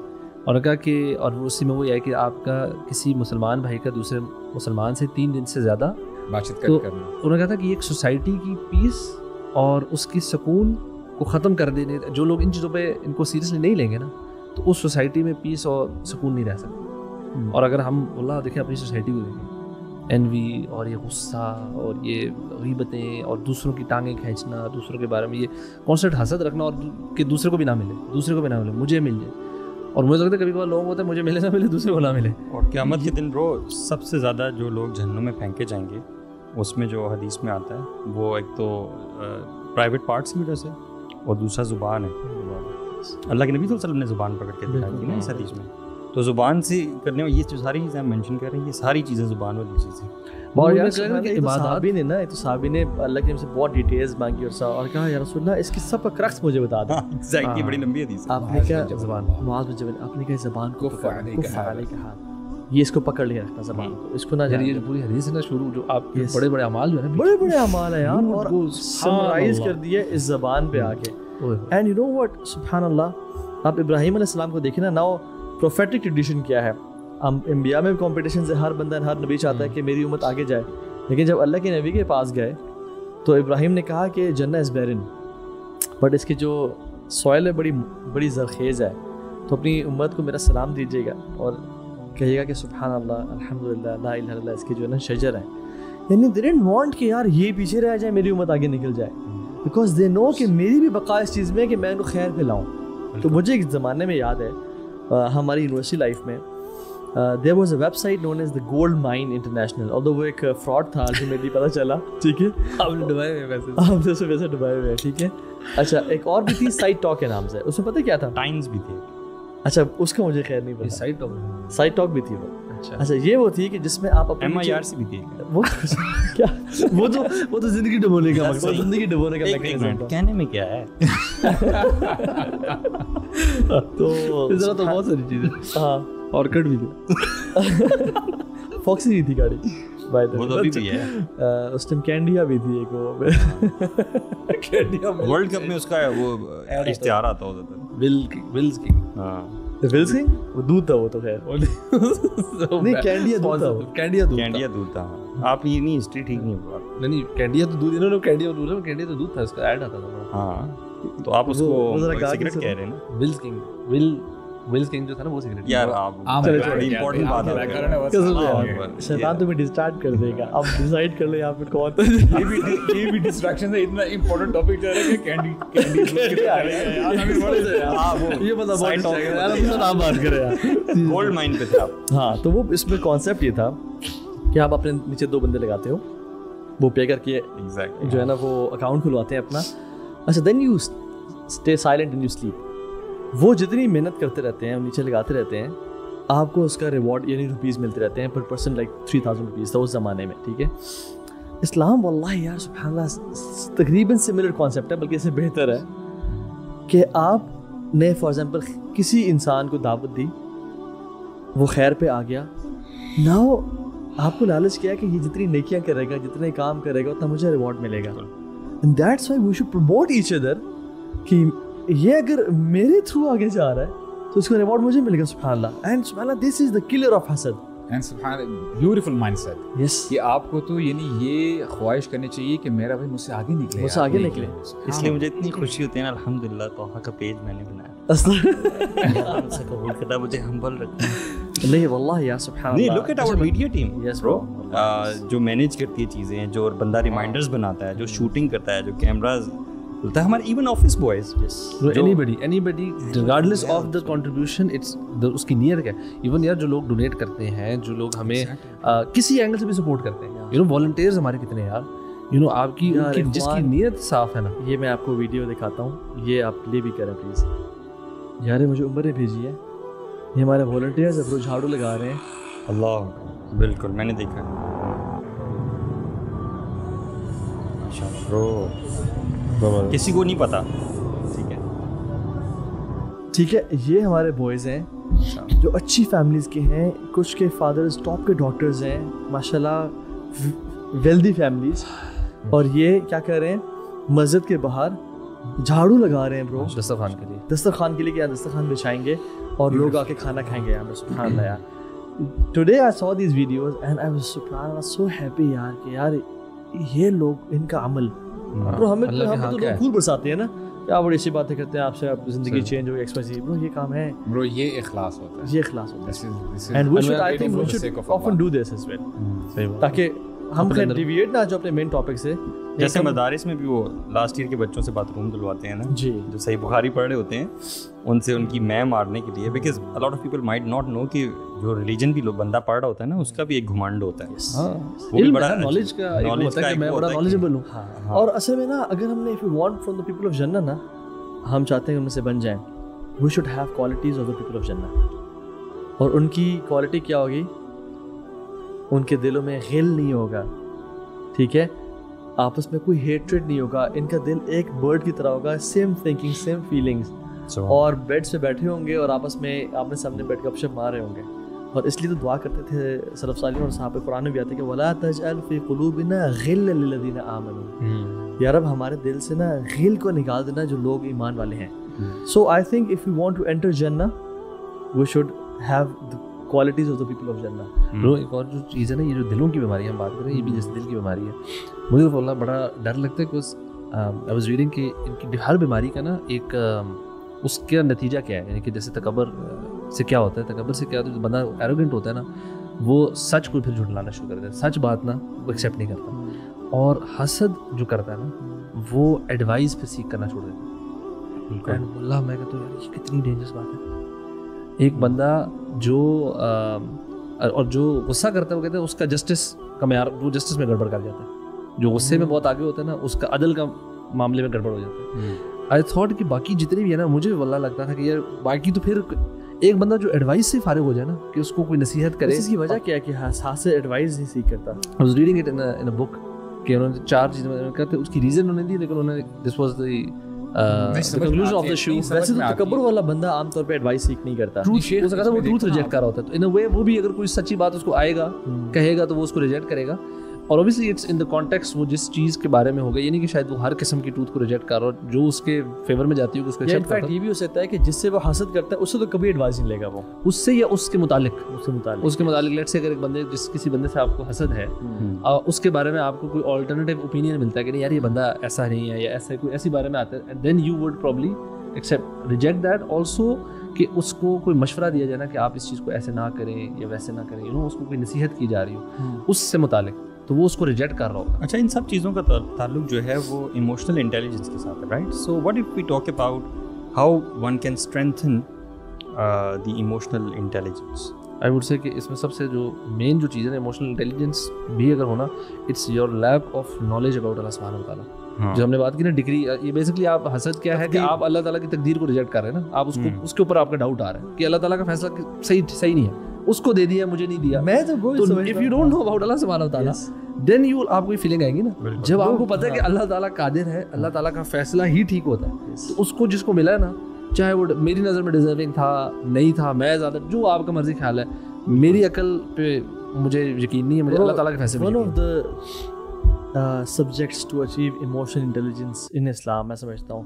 اور کہا کہ اور اسی میں وہ یہ ہے کہ آپ کا کسی مسلمان بھائی کا دوسرے مسلمان سے 3 دن سے زیادہ بات چیت کرنا. انہوں نے کہا تھا کہ ایک سوسائٹی کی پیس اور اس کی سکون کو ختم کر دینے, جو لوگ ان چیزوں پہ ان کو سیریسلی نہیں لیں گے نا تو اس سوسائٹی میں پیس اور سکون نہیں رہ سکتا. اور اگر ہم اللہ دیکھیں اپنی سوسائٹی کو دیکھیں, انوی اور یہ غصہ اور یہ غیبتیں اور دوسروں کی ٹانگیں کھینچنا, دوسروں کے بارے میں یہ کانسیپٹ حسد رکھنا اور کہ دوسرے کو بھی نہ ملے, دوسرے کو بھی نہ ملے, مجھے مل جائے. اور مجھے لگتا ہے کبھی کبھار لوگوں کو ہوتا ہے مجھے ملے نہ ملے دوسرے کو نہ ملے. اور قیامت کے دن برو سب سے زیادہ جو لوگ جہنم میں پھینکے جائیں گے اس میں جو حدیث میں آتا ہے وہ ایک تو پرائیویٹ پارٹس کی وجہ سے اور دوسرا زبان ہے. اللہ کے نبی صلی اللہ علیہ وسلم نے زبان پکڑ کے دکھائی تھی نا اس حدیث میں. تو زبان سے کرنے میں یہ جو ساری چیزیں ہم مینشن کر رہے ہیں یہ ساری چیزیں زبان والی چیزیں. اور صحابی نے نا صحابی نے اللہ کے نبی سے بہت ڈیٹیلز مانگی اور کہا یا رسول اللہ اس کی سب کا کرکس مجھے بتا دیں. ایگزیکٹلی بڑی لمبی حدیث ہے. آپ نے کیا زبان معاذ بن جبل آپ نے کہا زبان کو یہ اس کو پکڑ لیا رکھنا زبان کو, اس کو نہ یہ جو پوری حدیث ہے نا شروع جو آپ کے بڑے بڑے اعمال جو ہے نا بڑے بڑے اعمال ہیں یار اور سمرائز کر دیے اس زبان پہ آ کے. اینڈ یو نو واٹ سبحان اللہ آپ ابراہیم علیہ السلام کو دیکھیں نا ناؤ پروفیٹک ٹریڈیشن کیا ہے. انبیاء میں کمپٹیشن سے ہر بندہ ہر نبی چاہتا ہے کہ میری امت آگے جائے, لیکن جب اللہ کے نبی کے پاس گئے تو ابراہیم نے کہا کہ جنہ از بیرن بٹ اس کی جو سوائل ہے بڑی زرخیز ہے, تو اپنی امت کو میرا سلام دیجیے گا اور کہیے گا کہ سبحان اللہ الحمدللہ لا الہ الا اللہ اس کی جو ہے نا شجر ہے. یعنی they didn't want کہ یار یہ پیچھے رہ جائے میری امت آگے نکل جائے, بیکاز دے نو کہ میری بھی بقا اس چیز میں کہ میں ان کو خیر پھیلاؤں. تو مجھے ایک زمانے میں یاد ہے ہماری یونیورسٹی لائف میں there was a website known as the Gold Mine International, although وہ ایک fraud تھا جو میرے پتہ چلا. ٹھیک ہے آپ نے ڈبائے ہوئے ویسے آپ سے ویسے ڈبائے ہوئے. ٹھیک ہے اچھا ایک اور بھی تھی سائٹ ٹاک کے نام سے, اس میں پتہ کیا تھا ٹائمز بھی تھے. اچھا اس کا مجھے خیر نہیں پتا. سائٹ ٹاک بھی تھی وہ. اچھا یہ وہ تھی کہ جس میں آپ MIRC بھی تھی. وہ کیا وہ تو زندگی ڈبونے کا مقصد, زندگی ڈبونے کا میکینزم کہنے میں کیا ہے. تو ذرا تو بہت ساری چیزیں ہاں آرکڈ بھی تھی, فاکسی بھی تھی گاڑی وہ تو ابھی بھی ہے. اس ٹائم کینڈیا بھی تھی ایک وہ ورلڈ کپ میں اس کا وہ اشتہار آتا ہوتا تھا ولز کنگ. ہاں ولز کنگ وہ دودھ تھا, وہ تو خیر نہیں کینڈیا دودھ تھا, کینڈیا دودھ تھا. آپ یہ نہیں ہسٹری ٹھیک نہیں ہوا. نہیں کینڈیا تو دودھ, انہوں نے کینڈیا دودھ, کینڈیا تو دودھ تھا, اس کا ایڈ آتا تھا. ہاں تو آپ اس کو سگریٹ کہہ رہے ہیں نا. ولز کنگ ولز کنگ جو تھا نا وہ سگریٹ. یار آپ بڑی امپورٹنٹ بات ہے. شیطان تمہیں ڈسٹارٹ کر دے گا. اب ڈیسائیڈ کر لے آپ کون تھا. یہ بھی ڈسٹریکشن ہے. اتنا امپورٹنٹ ٹاپک جا رہا ہے کہ کینڈی یہ مطلب نام بات کرے یار. گولڈ مائن پہ تھا. ہاں تو وہ اس میں کانسیپٹ یہ تھا کہ آپ اپنے نیچے 2 بندے لگاتے ہو, وہ پے کر کے جو ہے نا وہ اکاؤنٹ کھلواتے ہیں اپنا. اچھا then you stay silent and you sleep. وہ جتنی محنت کرتے رہتے ہیں, نیچے لگاتے رہتے ہیں, آپ کو اس کا ریوارڈ یعنی روپیز ملتے رہتے ہیں پر پرسن لائک 3000 روپیز تھا اس زمانے میں. ٹھیک ہے, اسلام واللہ یار سبحان اللہ تقریباً سملر کانسیپٹ ہے, بلکہ اس سے بہتر ہے کہ آپ نے فار ایگزامپل کسی انسان کو دعوت دی, وہ خیر پہ آ گیا, ناؤ آپ کو لالچ کیا کہ یہ جتنی نیکیاں کرے گا, جتنے کام کرے گا, اتنا مجھے ریوارڈ ملے گا. And that's why we should promote each other کہ یہ اگر میرے تھرو آگے جا رہا ہے تو اس کا ریوارڈ مجھے ملے گا. سبحان اللہ. اینڈ سبحان اللہ دس از دا کلر آف حسد. اینڈ سبحان بیوٹیفل مائنڈ سیٹ. یس, کہ آپ کو تو یعنی یہ خواہش کرنی چاہیے کہ میرا بھائی مجھ سے آگے نکلے, مجھ سے آگے نکلے. اس لیے مجھے اتنی خوشی ہوتی ہے نا, الحمدللہ توحہ کا پیج میں نے بنایا, ان سے قبول کرتا, مجھے ہمبل رکھتا ہے. نہیں واللہ یا سبحان اللہ. نہیں, look at our media team yes bro, جو مینیج کرتی ہے چیزیں, جو بندہ ریمائنڈرز بناتا ہے, جو شوٹنگ کرتا ہے, جو کیمراز ہوتا ہے, ہمارے even office boys, anybody regardless of the contribution, it's اس کی نیت کیا ہے. ایون یار جو لوگ ڈونیٹ کرتے ہیں, جو لوگ ہمیں کسی اینگل سے بھی سپورٹ کرتے ہیں, یو نو والنٹیئرز ہمارے کتنے ہیں یار, یو نو آپ کی جس کی نیت صاف ہے نا. یہ میں آپ کو ویڈیو دکھاتا ہوں, یہ آپ پلے بھی کریں پلیز. یار مجھے عمر نے بھیجی ہے, یہ ہمارے والنٹیئرز اب جھاڑو لگا رہے ہیں. اللہ, بالکل میں نے دیکھا. کسی کو نہیں پتا. ٹھیک ہے, یہ ہمارے بوائز ہیں جو اچھی فیملیز کے ہیں, کچھ کے فادرز ٹاپ کے ڈاکٹرز ہیں ماشاء اللہ, ویلدی فیملیز, اور یہ کیا کر رہے ہیں, مسجد کے باہر جھاڑو لگا رہے ہیں برو, دسترخوان کے لیے. دسترخوان کے لیے کیا, دسترخوان بچھائیں گے اور لوگ آ کے کھانا کھائیں گے یہاں پہ. سبحان اللہ یار, today I so these videos and I was سبحان اللہ سو ہیپی یار کہ یار یہ لوگ ان کا عمل برو, ہمیں تو لوگ پھول برساتے ہیں نا, کیا بڑی سی باتیں کرتے ہیں آپ سے, آپ زندگی چینج ہوئی ایکسپریس برو, یہ کام ہے برو, یہ اخلاص ہوتا ہے, یہ اخلاص ہوتا ہے. And we should, I think we should often do this as well, تاکہ ہم خیر ڈیویٹ نہ جو اپنے مین ٹاپک سے. جیسے مدارس میں بھی وہ لاسٹ ایئر کے بچوں سے باتھ روم دلواتے ہیں نا, جی, جو صحیح بخاری پڑھ رہے ہوتے ہیں, ان سے ان کی میں مارنے کے لیے, because a lot of people might not know کہ جو ریلیجن بھی لوگ بندہ پڑھ رہا ہوتا ہے نا, اس کا بھی ایک گھمنڈ ہوتا ہے, وہ بھی بڑا نالج کا ہوتا ہے کہ میں بڑا نالجبل ہوں. اور اصل میں نا اگر ہم نے if we want from the people of Jannah نا, ہم چاہتے ہیں کہ ان میں سے بن جائیں, we should have qualities of the people of Jannah. اور ان کی کوالٹی کیا ہوگی, ان کے دلوں میں غل نہیں ہوگا, ٹھیک ہے, آپس میں کوئی ہیٹریڈ نہیں ہوگا, ان کا دل ایک برڈ کی طرح ہوگا, سیم تھنکنگ سیم فیلنگس, اور بیڈ پہ بیٹھے ہوں گے اور آپس میں آپنے سامنے بیٹھ کے گپ شپ مار رہے ہوں گے. اور اس لیے تو دعا کرتے تھے سلف صالحین, اور صحابہ قرآن میں بھی آتے کہ وَلَا تَجْعَلْ فِي قُلُوبِنَا غِلًّا لِلَّذِينَ آمَنُوا, یا رب ہمارے دل سے نا غل کو نکال دینا جو لوگ ایمان والے ہیں. So I think if you want to enter جنہ we should have the qualities of the people of جنہ. برو ایک اور جو چیز ہے نا, یہ جو دلوں کی بیماری ہم بات کر رہے ہیں, یہ بھی جیسے دل کی بیماری ہے, مجھے تو اللہ بڑا ڈر لگتا ہے کہ آئی واز ریڈنگ کہ ان کی ہر بیماری کا نا ایک اس کا نتیجہ کیا ہے, یعنی کہ جیسے تکبر سے کیا ہوتا ہے, تکبر سے کیا ہوتا ہے, بندہ ایروگنٹ ہوتا ہے نا, وہ سچ کو پھر جھٹلانا شروع کر دیتا ہے, سچ بات نا وہ ایکسیپٹ نہیں کرتا, اور حسد جو کرتا ہے نا وہ ایڈوائز پہ سیکھ کرنا چھوڑ دیتا ہے. اینڈ اللہ میں کہتا ہوں یار یہ کتنی ڈینجرس بات ہے. ایک بندہ جو اور جو غصہ کرتا ہے وہ کہتے ہیں اس کا جسٹس کا معیار, وہ جسٹس میں گڑبڑ کر جاتا ہے, جو غصے میں بہت آگے ہوتا ہے نا اس کا عدل کا معاملے میں گڑبڑ ہو جاتا ہے. آئی تھاٹ کہ باقی جتنے بھی ہے نا, مجھے واللہ لگتا تھا کہ یار باقی تو پھر ایک بندہ جو ایڈوائس سے فارغ ہو جائے نا, کہ اس کو کوئی نصیحت کرے, اس کی وجہ کیا ہے کہ ہاتھ سے ایڈوائس نہیں سیکھ کرتا. I was reading it in a book کہ انہوں نے 4 چیزیں کہتے ہیں, اس کی ریزن انہوں نے دی, لیکن انہوں نے this was the conclusion of the show. ویسے تو تکبر والا بندہ عام طور پہ ایڈوائس سیکھ نہیں کرتا, وہ ٹروتھ ریجیکٹ کر رہا ہوتا ہے, تو ان اے وے وہ بھی اگر کوئی سچی بات اس کو آئے گا کہے گا تو وہ اس کو ریجیکٹ کرے گا, اور obviously it's in the context وہ جس چیز کے بارے میں ہوگا, یعنی کہ شاید وہ ہر قسم کی ٹروتھ کو ریجیکٹ کر رہا ہو جو اس کے فیور میں جاتی ہے اس کو ایکسیپٹ کرتا ہے. یہ بھی ہو سکتا ہے کہ جس سے وہ حسد کرتا ہے اس سے تو کبھی ایڈوائس نہیں لے گا وہ, اس سے یا اس کے متعلق لیٹ سے اگر ایک بندے کسی بندے سے آپ کو حسد ہے, اس کے بارے میں آپ کو کوئی آلٹرنیٹیو اوپینین ملتا ہے کہ نہیں یار یہ بندہ ایسا نہیں ہے یا ایسا کوئی ایسی بارے میں آتا ہے, then you would probably accept reject that also, کہ اس کو کوئی مشورہ دیا جائے نا کہ آپ اس چیز کو ایسے نہ کریں یا ویسے نہ کریں, اس کو کوئی نصیحت کی جا رہی ہو اس سے متعلق, تو وہ اس کو ریجیکٹ کر رہا ہوگا. اچھا, ان سب چیزوں کا تعلق جو ہے وہ ایموشنل انٹیلیجنس کے ساتھ ہے, right? So what if we talk about how one can strengthen the emotional intelligence. I would say کہ اس میں سب سے جو مین جو چیز ہے ایموشنل انٹیلیجنس بھی اگر ہونا, it's your lack of knowledge about اللہ سبحانہ و تعالیٰ. جو ہم نے بات کی نا ڈگری, یہ بیسکلی آپ حسد کیا ہے کہ آپ اللہ تعالیٰ کی تقدیر کو ریجیکٹ کر رہے ہیں نا, آپ اس کے اوپر آپ کا ڈاؤٹ آ رہا ہے کہ اللہ تعالیٰ کا فیصلہ صحیح نہیں ہے, اس کو دے دیا مجھے نہیں دیا. میں تو if you don't know about اللہ سبحانہ و تعالیٰ دین یو آپ کو یہ فیلنگ آئے گی نا, جب آپ کو پتہ ہے کہ اللہ تعالیٰ قادر ہے, اللہ تعالیٰ کا فیصلہ ہی ٹھیک ہوتا ہے, تو اس کو جس کو ملا ہے نا, چاہے وہ میری نظر میں ڈیزرونگ تھا نہیں تھا, میں زیادہ جو آپ کا مرضی خیال ہے, میری عقل پہ مجھے یقین نہیں ہے, مجھے اللہ تعالیٰ کے فیصلے. One of the subjects to achieve emotional intelligence in Islam, میں سمجھتا ہوں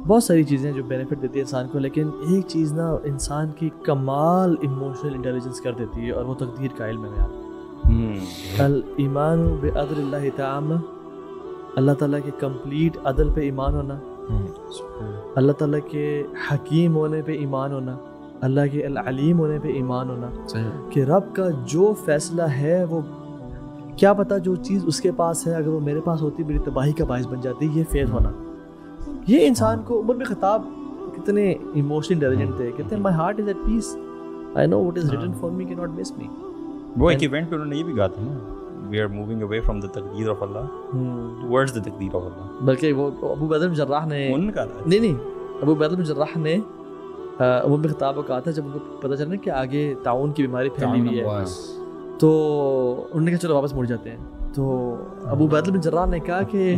بہت ساری چیزیں جو بینیفٹ دیتی ہے انسان کو, لیکن ایک چیز نا انسان کی کمال ایموشنل انٹیلیجنس کر دیتی ہے, اور وہ تقدیر کا علم ہے. الایمان بعدل اللہ تعالی, اللہ تعالیٰ کے کمپلیٹ عدل پہ ایمان ہونا, اللہ تعالیٰ کے حکیم ہونے پہ ایمان ہونا, اللہ کے العلیم ہونے پہ ایمان ہونا, کہ رب کا جو فیصلہ ہے وہ کیا پتہ جو چیز اس کے پاس ہے اگر وہ میرے پاس ہوتی میری تباہی کا باعث بن جاتی, یہ فیض ہونا. یہ انسان کو عمر میں خطاب کتنے ایموشنل انٹیلیجنٹ تھے, کہتے ہیں my heart is at peace, I know what is written for me کی ناٹ مس می. وہ ایک ایونٹ پہ انہوں نے یہ بھی کہا تھا نا, we are moving away from the تقدیر آف اللہ ٹورڈز دا تقدیر آف اللہ. بلکہ وہ ابو عبیدہ بن جراح نے نہیں ابو عبیدہ بن جراح نے عمر میں خطاب کو کہا تھا جب ان کو پتہ چلا کہ آگے تعاون کی بیماری پھیلی ہوئی ہے, تو انہوں نے کہا چلو واپس مڑ جاتے ہیں. تو ابو عبیدہ بن جراح نے کہا کہ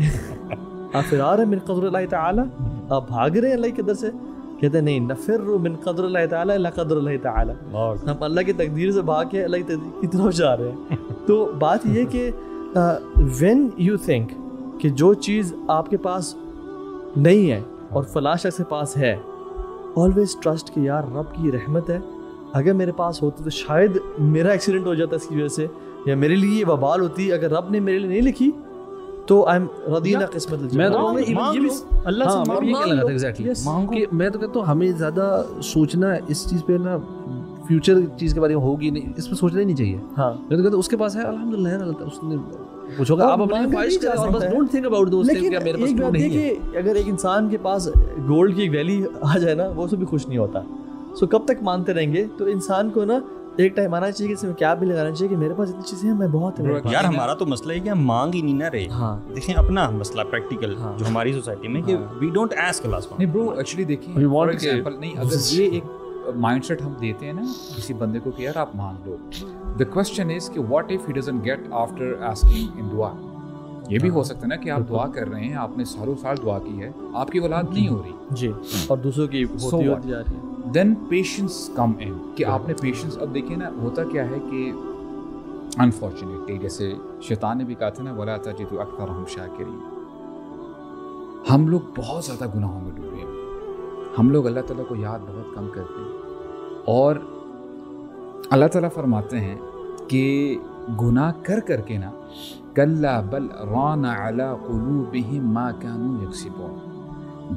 آپ فرار ہیں من قدر اللہ تعالی, آپ بھاگ رہے ہیں اللہ کے قدر سے. کہتے ہیں نہیں, نفر من قدر اللہ تعالی الا قدر اللہ تعالی, ہم اللہ کی تقدیر سے بھاگ کے اللہ کی تقدیر کی طرف جا رہے ہیں. تو بات یہ کہ وین یو تھنک کہ جو چیز آپ کے پاس نہیں ہے اور فلاں شخص کے پاس ہے, آلویز ٹرسٹ کہ یار رب کی رحمت ہے, اگر میرے پاس ہوتی تو شاید میرا ایکسیڈنٹ ہو جاتا اس کی وجہ سے, یا میرے لیے یہ وبال ہوتی, اگر رب نے میرے لیے نہیں لکھی تو آئی ایم رضینا قسمت الجنہ. میں تو اللہ سے لگا تھا ایگزیکٹلی کہ میں تو کہتا ہوں ہمیں زیادہ سوچنا اس چیز پہ نا, فیوچر چیز کے بارے میں ہوگی نہیں, اس پہ سوچنا ہی نہیں چاہیے. ہاں میں تو کہتا ہوں اس کے پاس ہے الحمدللہ, اس نے پوچھو گا آپ اپنی خواہش کریں اور بس don't think about those things کہ میرے پاس وہ نہیں ہے. اگر ایک انسان کے پاس گولڈ کی ایک ویلی آ جائے نا, وہ سے بھی خوش نہیں ہوتا. سو کب تک مانتے رہیں گے؟ تو انسان کو نا ایک ٹائم آنا چاہیے کہ اس میں کیا بھی لگانا چاہیے کہ میرے پاس اتنی چیزیں ہیں, میں بہت یار. ہمارا تو مسئلہ ہے کہ ہم مانگ ہی نہیں نہ رہے. ہاں دیکھیں اپنا مسئلہ پریکٹیکل جو ہماری سوسائٹی میں کہ وی ڈونٹ آسک اللہ سبحانہ. نہیں برو, ایکچولی دیکھیں فار ایگزامپل, نہیں اگر یہ ایک مائنڈ سیٹ ہم دیتے ہیں نا کسی بندے کو کہ یار آپ مانگ لو, دا کوسچن از کہ what if he doesn't get after asking in دعا. یہ بھی ہو سکتا ہے نا کہ آپ دعا کر رہے ہیں, آپ نے سالوں سال دعا کی ہے, آپ کی اولاد نہیں ہو رہی جی, اور دوسروں کی ہوتی جا رہی ہے. دین پیشنس کم ان, کہ آپ نے پیشنس. اب دیکھیں نا ہوتا کیا ہے کہ انفارچونیٹلی جیسے شیطان نے بھی کہا تھا نا ولا تجد اکثرهم شاکرین, ہم لوگ بہت زیادہ گناہوں میں ڈوبے ہیں, ہم لوگ اللہ تعالیٰ کو یاد بہت کم کرتے ہیں. اور اللہ تعالیٰ فرماتے ہیں کہ گناہ کر کر کے نا کلا بل ران علی قلوبہم ما کانوا یکسبون,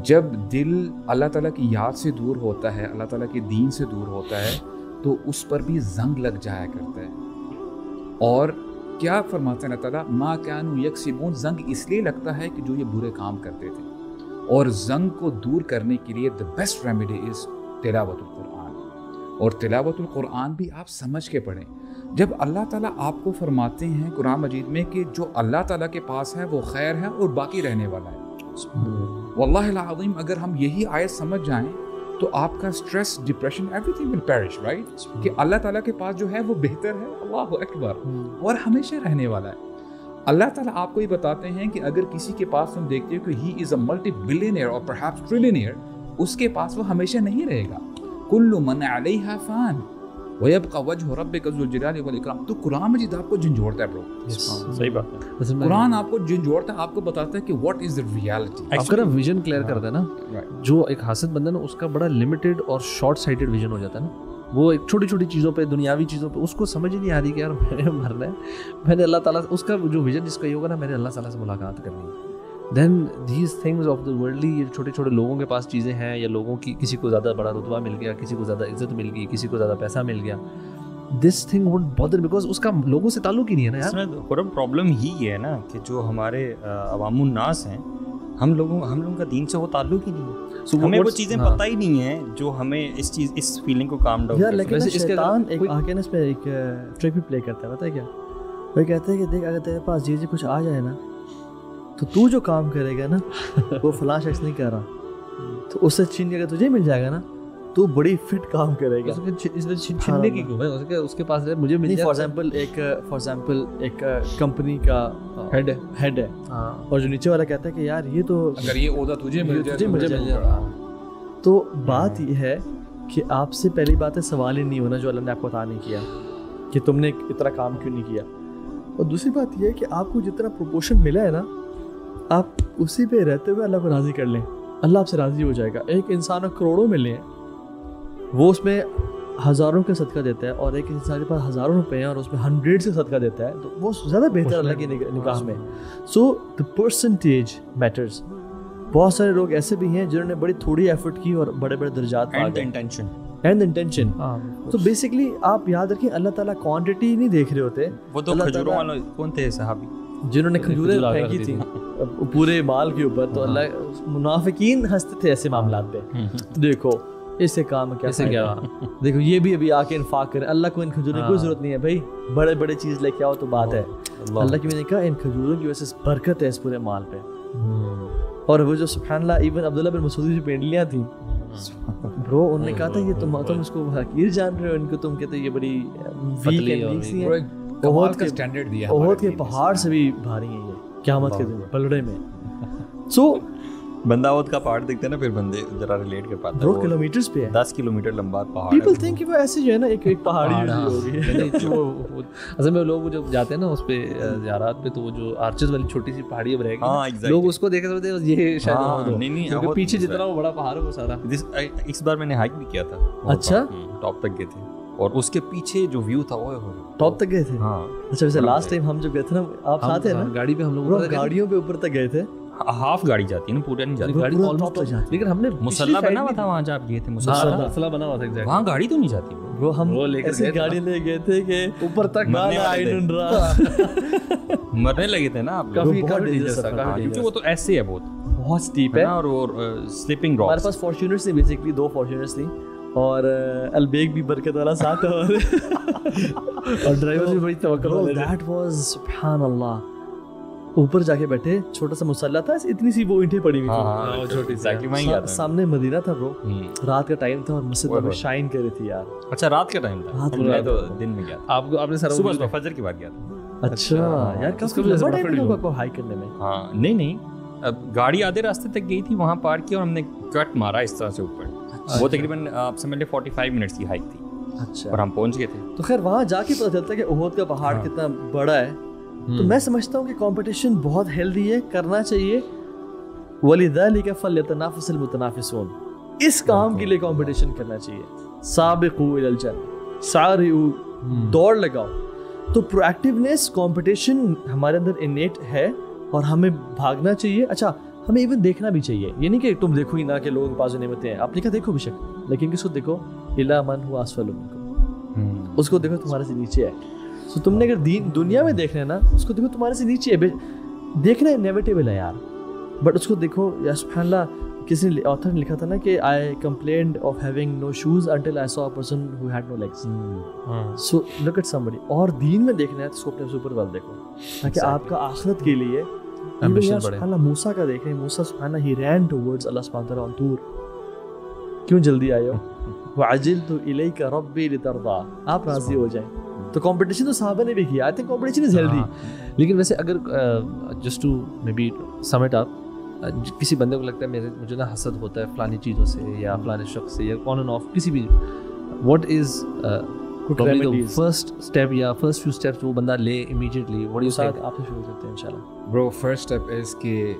جب دل اللہ تعالیٰ کی یاد سے دور ہوتا ہے, اللہ تعالیٰ کے دین سے دور ہوتا ہے, تو اس پر بھی زنگ لگ جایا کرتا ہے. اور کیا فرماتے ہیں اللہ تعالیٰ ما کانوا یکسبون, زنگ اس لیے لگتا ہے کہ جو یہ برے کام کرتے تھے. اور زنگ کو دور کرنے کے لیے دا بیسٹ ریمیڈی از تلاوت القرآن. اور تلاوت القرآن بھی آپ سمجھ کے پڑھیں. جب اللہ تعالیٰ آپ کو فرماتے ہیں قرآن مجید میں کہ جو اللہ تعالیٰ کے پاس ہے وہ خیر ہے اور باقی رہنے والا ہے, واللہ العظیم اگر ہم یہی آیت سمجھ جائیں تو آپ کا stress, depression, every thing will perish, right, کہ اللہ تعالیٰ کے پاس جو ہے وہ بہتر ہے, اللہ اکبر, اور ہمیشہ رہنے والا ہے. اللہ تعالیٰ آپ کو یہ بتاتے ہیں کہ اگر کسی کے پاس تم دیکھتے ہو کہ ہی از اے ملٹی بلینئر اور پرہیپس ٹریلینئر, اس کے پاس وہ ہمیشہ نہیں رہے گا. کل من علیہا فان وَيَبْقَى وَجْهُ رَبِّكَ ذُو الْجَلَالِ وَالْإِكْرَامِ. تو قرآن مجید آپ کو جھنجھوڑتا ہے برو, صحیح بات ہے. قرآن آپ کو جھنجھوڑتا ہے, آپ کو بتاتا ہے کہ واٹ از دا ریالٹی. آپ کا نا ویژن کلیئر کرتا ہے نا. جو ایک حاسد بندہ نا اس کا بڑا لمیٹڈ اور شارٹ سائٹڈ ویژن ہو جاتا ہے نا, وہ ایک چھوٹی چھوٹی چیزوں پہ, دنیاوی چیزوں پہ اس کو سمجھ ہی نہیں آ رہی کہ یار میں نے مرنا ہے, میں نے اللہ تعالیٰ, اس کا جو ویژن جس کا یہ ہوگا نا میں نے اللہ تعالیٰ سے ملاقات کرنی ہے. Then these things of the worldly, یہ چھوٹے چھوٹے لوگوں کے پاس چیزیں ہیں, یا لوگوں کی کسی کو زیادہ بڑا رتبہ مل گیا, کسی کو زیادہ عزت مل گئی, کسی کو زیادہ پیسہ مل گیا, this thing would bother because اس کا لوگوں سے تعلق ہی نہیں ہے نا یار. خرم پرابلم ہی ہے نا کہ جو ہمارے عوام الناس ہیں, ہم لوگوں کا دین سے وہ تعلق ہی نہیں ہے. ہمیں وہ چیزیں پتہ ہی نہیں ہیں جو ہمیں اس فیلنگ کو کام ڈاؤن. یار لیکن شیطان ایک آ کے نا اس پہ ایک ٹرک بھی پلے کرتا ہے, پتہ ہے کیا؟ وہ کہتا ہے کہ دیکھ اگر تیرے پاس یہ کچھ آ جائے نا تو جو کام کرے گا نا وہ فلاں شخص نہیں کر رہا, تو اس سے چھین کے اگر تجھے مل جائے گا نا تو بڑی فٹ کام کرے گا. اس میں چھیننے کی کیوں ہے؟ اس کے پاس مجھے مل جائے. فار ایگزامپل ایک کمپنی کا ہیڈ ہے اور جو نیچے والا کہتا ہے کہ یار یہ تو اگر یہ عہدہ تجھے مل جائے مجھے مل جائے. تو بات یہ ہے کہ آپ سے پہلی بات ہے سوال ہی نہیں ہونا جو اللہ نے آپ کو عطا نہیں کیا کہ تم نے اتنا کام کیوں نہیں کیا. اور دوسری بات یہ ہے کہ آپ کو جتنا پروپورشن ملا ہے نا آپ اسی پہ رہتے ہوئے اللہ کو راضی کر لیں, اللہ آپ سے راضی ہو جائے گا. ایک انسان کو کروڑوں ملے ہیں, وہ اس میں ہزاروں کا صدقہ دیتا ہے, اور ایک انسان کے پاس ہزاروں روپے ہیں اور اس میں 100 سے صدقہ دیتا ہے, تو وہ زیادہ بہتر اللہ کی نگاہ میں. سو دا پرسنٹیج میٹرز. بہت سارے لوگ ایسے بھی ہیں جنہوں نے بڑی تھوڑی ایفرٹ کی اور بڑے بڑے درجات پا گئے. And intention. تو بیسکلی آپ یاد رکھیں اللہ تعالیٰ کوانٹٹی نہیں دیکھ رہے ہوتے. وہ تو کھجوروں والے کون تھے صحابی جنہوں نے کھجوریں پھینکی تھیں پورے مال کے اوپر, تو اللہ منافقین ہنستے تھے ایسے معاملات پہ. دیکھو اس سے کام کیا دیکھو یہ بھی ابھی آ کے انفاق کریں. اللہ کو ان کھجوروں کی کوئی ضرورت نہیں ہے بھائی, بڑے بڑے چیز لے کے آؤ تو بات ہے. اللہ کی میں نے کہا ان کھجوروں کی وجہ سے برکت ہے اس پورے مال پہ. اور وہ جو سبحان اللہ ایون عبداللہ بن مسعود کی پینڈلیاں تھیں برو, انہوں نے کہا تھا یہ تم اس کو حقیر جان رہے ہو, ان کو تم کہتے یہ بڑی ویک اینڈ ویک سی ہیں. احد کا سٹینڈرڈ دیا, احد کے پہاڑ سے بھی بھاری ہیں یہ قیامت کے دن پلڑے میں. سو بندہ احد کا پہاڑ دیکھتے ہیں نا پھر بندے ذرا ریلیٹ کر پاتا ہے. 2 کلومیٹرز پہ ہے, 10 کلومیٹر لمبا پہاڑ. پیپل تھنک کہ وہ ایسے جو ہے نا ایک پہاڑی ہوگی. اصل میں لوگ جب جاتے ہیں نا اس پہ زیارات پہ, تو وہ جو آرچز والی چھوٹی سی پہاڑی اب رہے گی, لوگ اس کو دیکھ رہے تھے یہ شاید نہیں, پیچھے جتنا وہ بڑا پہاڑ ہے وہ سارا. اس بار میں نے ہائیک بھی کیا تھا. اچھا, ٹاپ تک گئے تھے اور اس کے پیچھے جو ویو تھا وہ ٹاپ تک گئے تھے. اچھا ویسے لاسٹ ٹائم ہم جب گئے تھے نا آپ ساتھ ہیں نا گاڑی پہ, ہم لوگ گاڑیوں پہ اوپر تک گئے تھے. ہاف گاڑی جاتی ہے نا, پورا نہیں جاتی گاڑی آلموسٹ جاتی, لیکن ہم نے مسلح بنا ہوا تھا وہاں جب گئے تھے. مسلح بنا ہوا تھا ایگزیکٹ, وہاں گاڑی تو نہیں جاتی وہ ہم ایسی گاڑی لے گئے تھے کہ اوپر تک مرنے لگے تھے نا آپ. کافی ڈینجرس تھا کیونکہ وہ تو ایسے ہے بہت سٹیپ ہے, اور سلپنگ راکس. ہمارے پاس فارچونرز تھی بیسیکلی, 2 فارچونرز تھیں اور البیگ بھی برکت والا ساتھ اور ڈرائیور بھی بڑی توکل والا. دیٹ واز سبحان اللہ. اوپر جا کے بیٹھے, چھوٹا سا مسلح تھا, اتنی سی وہ اینٹیں پڑی ہوئی تھی, سامنے مدینہ تھا برو, رات کا ٹائم تھا اور مسجد شائن کر رہی تھی یار. اچھا رات کا ٹائم تھا, میں تو دن میں گیا تھا. آپ نے صبح فجر کے بعد گیا تھا. اچھا یار کس کو ٹائم لگا آپ کو ہائی کرنے میں؟ ہاں نہیں, اب گاڑی آدھے راستے تک گئی تھی, وہاں پارک کیا اور ہم نے کٹ مارا اس طرح سے اوپر. وہ تقریباً آپ سمجھ لیں 45 منٹس کی ہائیک تھی. اچھا, اور ہم پہنچ گئے تھے. تو خیر وہاں جا کے پتہ چلتا ہے کہ احد کا پہاڑ کتنا بڑا ہے. تو میں سمجھتا ہوں کہ کمپٹیشن بہت ہیلدی ہے, کرنا چاہیے. وَلِذَلِكَ فَلْيَتَنَافَسِ الْمُتَنَافِسُونَ, اس کام کے لیے کمپٹیشن کرنا چاہیے. سابقوا الی الجنہ, سارعوا, دوڑ لگاؤ. تو پرو ایکٹیونیس کمپٹیشن ہمارے اندر انیٹ ہے اور ہمیں بھاگنا چاہیے. اچھا ہمیں ایون دیکھنا بھی چاہیے, یہ نہیں کہ تم دیکھو ہی نہ کہ لوگوں کے پاس نعمتیں ہیں. آپ نے کہا دیکھو بے شک, لیکن کس کو دیکھو؟ الا من هو اسفل منکم, اس کو دیکھو تمہارے سے نیچے ہے. تو تم نے اگر دنیا میں دیکھنا ہے نا, اس کو دیکھو تمہارے سے نیچے ہے. دیکھنا انیویٹیبل ہے یار, بٹ اس کو دیکھو. یا سبحان اللہ, کسی نے آتھر نے لکھا تھا نا کہ I complained of having no shoes until I saw a person who had no legs. So look at somebody. اور دین میں دیکھنا ہے تو اس کو اپنے سپر ول دیکھو, تاکہ آپ کا آخرت کے لیے سبحان اللہ. موسیٰ کا دیکھیں, موسیٰ سبحان اللہ, ہی رین ٹورڈز اللہ سبحانہ وتعالی آن طور. کیوں جلدی آئے ہو؟ وعجلت الیک ربی لترضی, آپ راضی ہو جائیں. تو کمپٹیشن تو صحابہ نے بھی کیا. I think competition is healthy. لیکن ویسے اگر just to maybe sum it up, کسی بندے کو لگتا ہے مجھے نا حسد ہوتا ہے فلانی چیزوں سے یا فلانے شخص سے یا آن اینڈ آف کسی بھی, واٹ از فرسٹ اسٹیپ یا فرسٹ فیو اسٹیپس وہ بندہ لے امیڈیٹلی؟ واٹ یو سے آپ سے شروع کرتے ہیں انشاءاللہ. برو فرسٹ اسٹیپ از کہ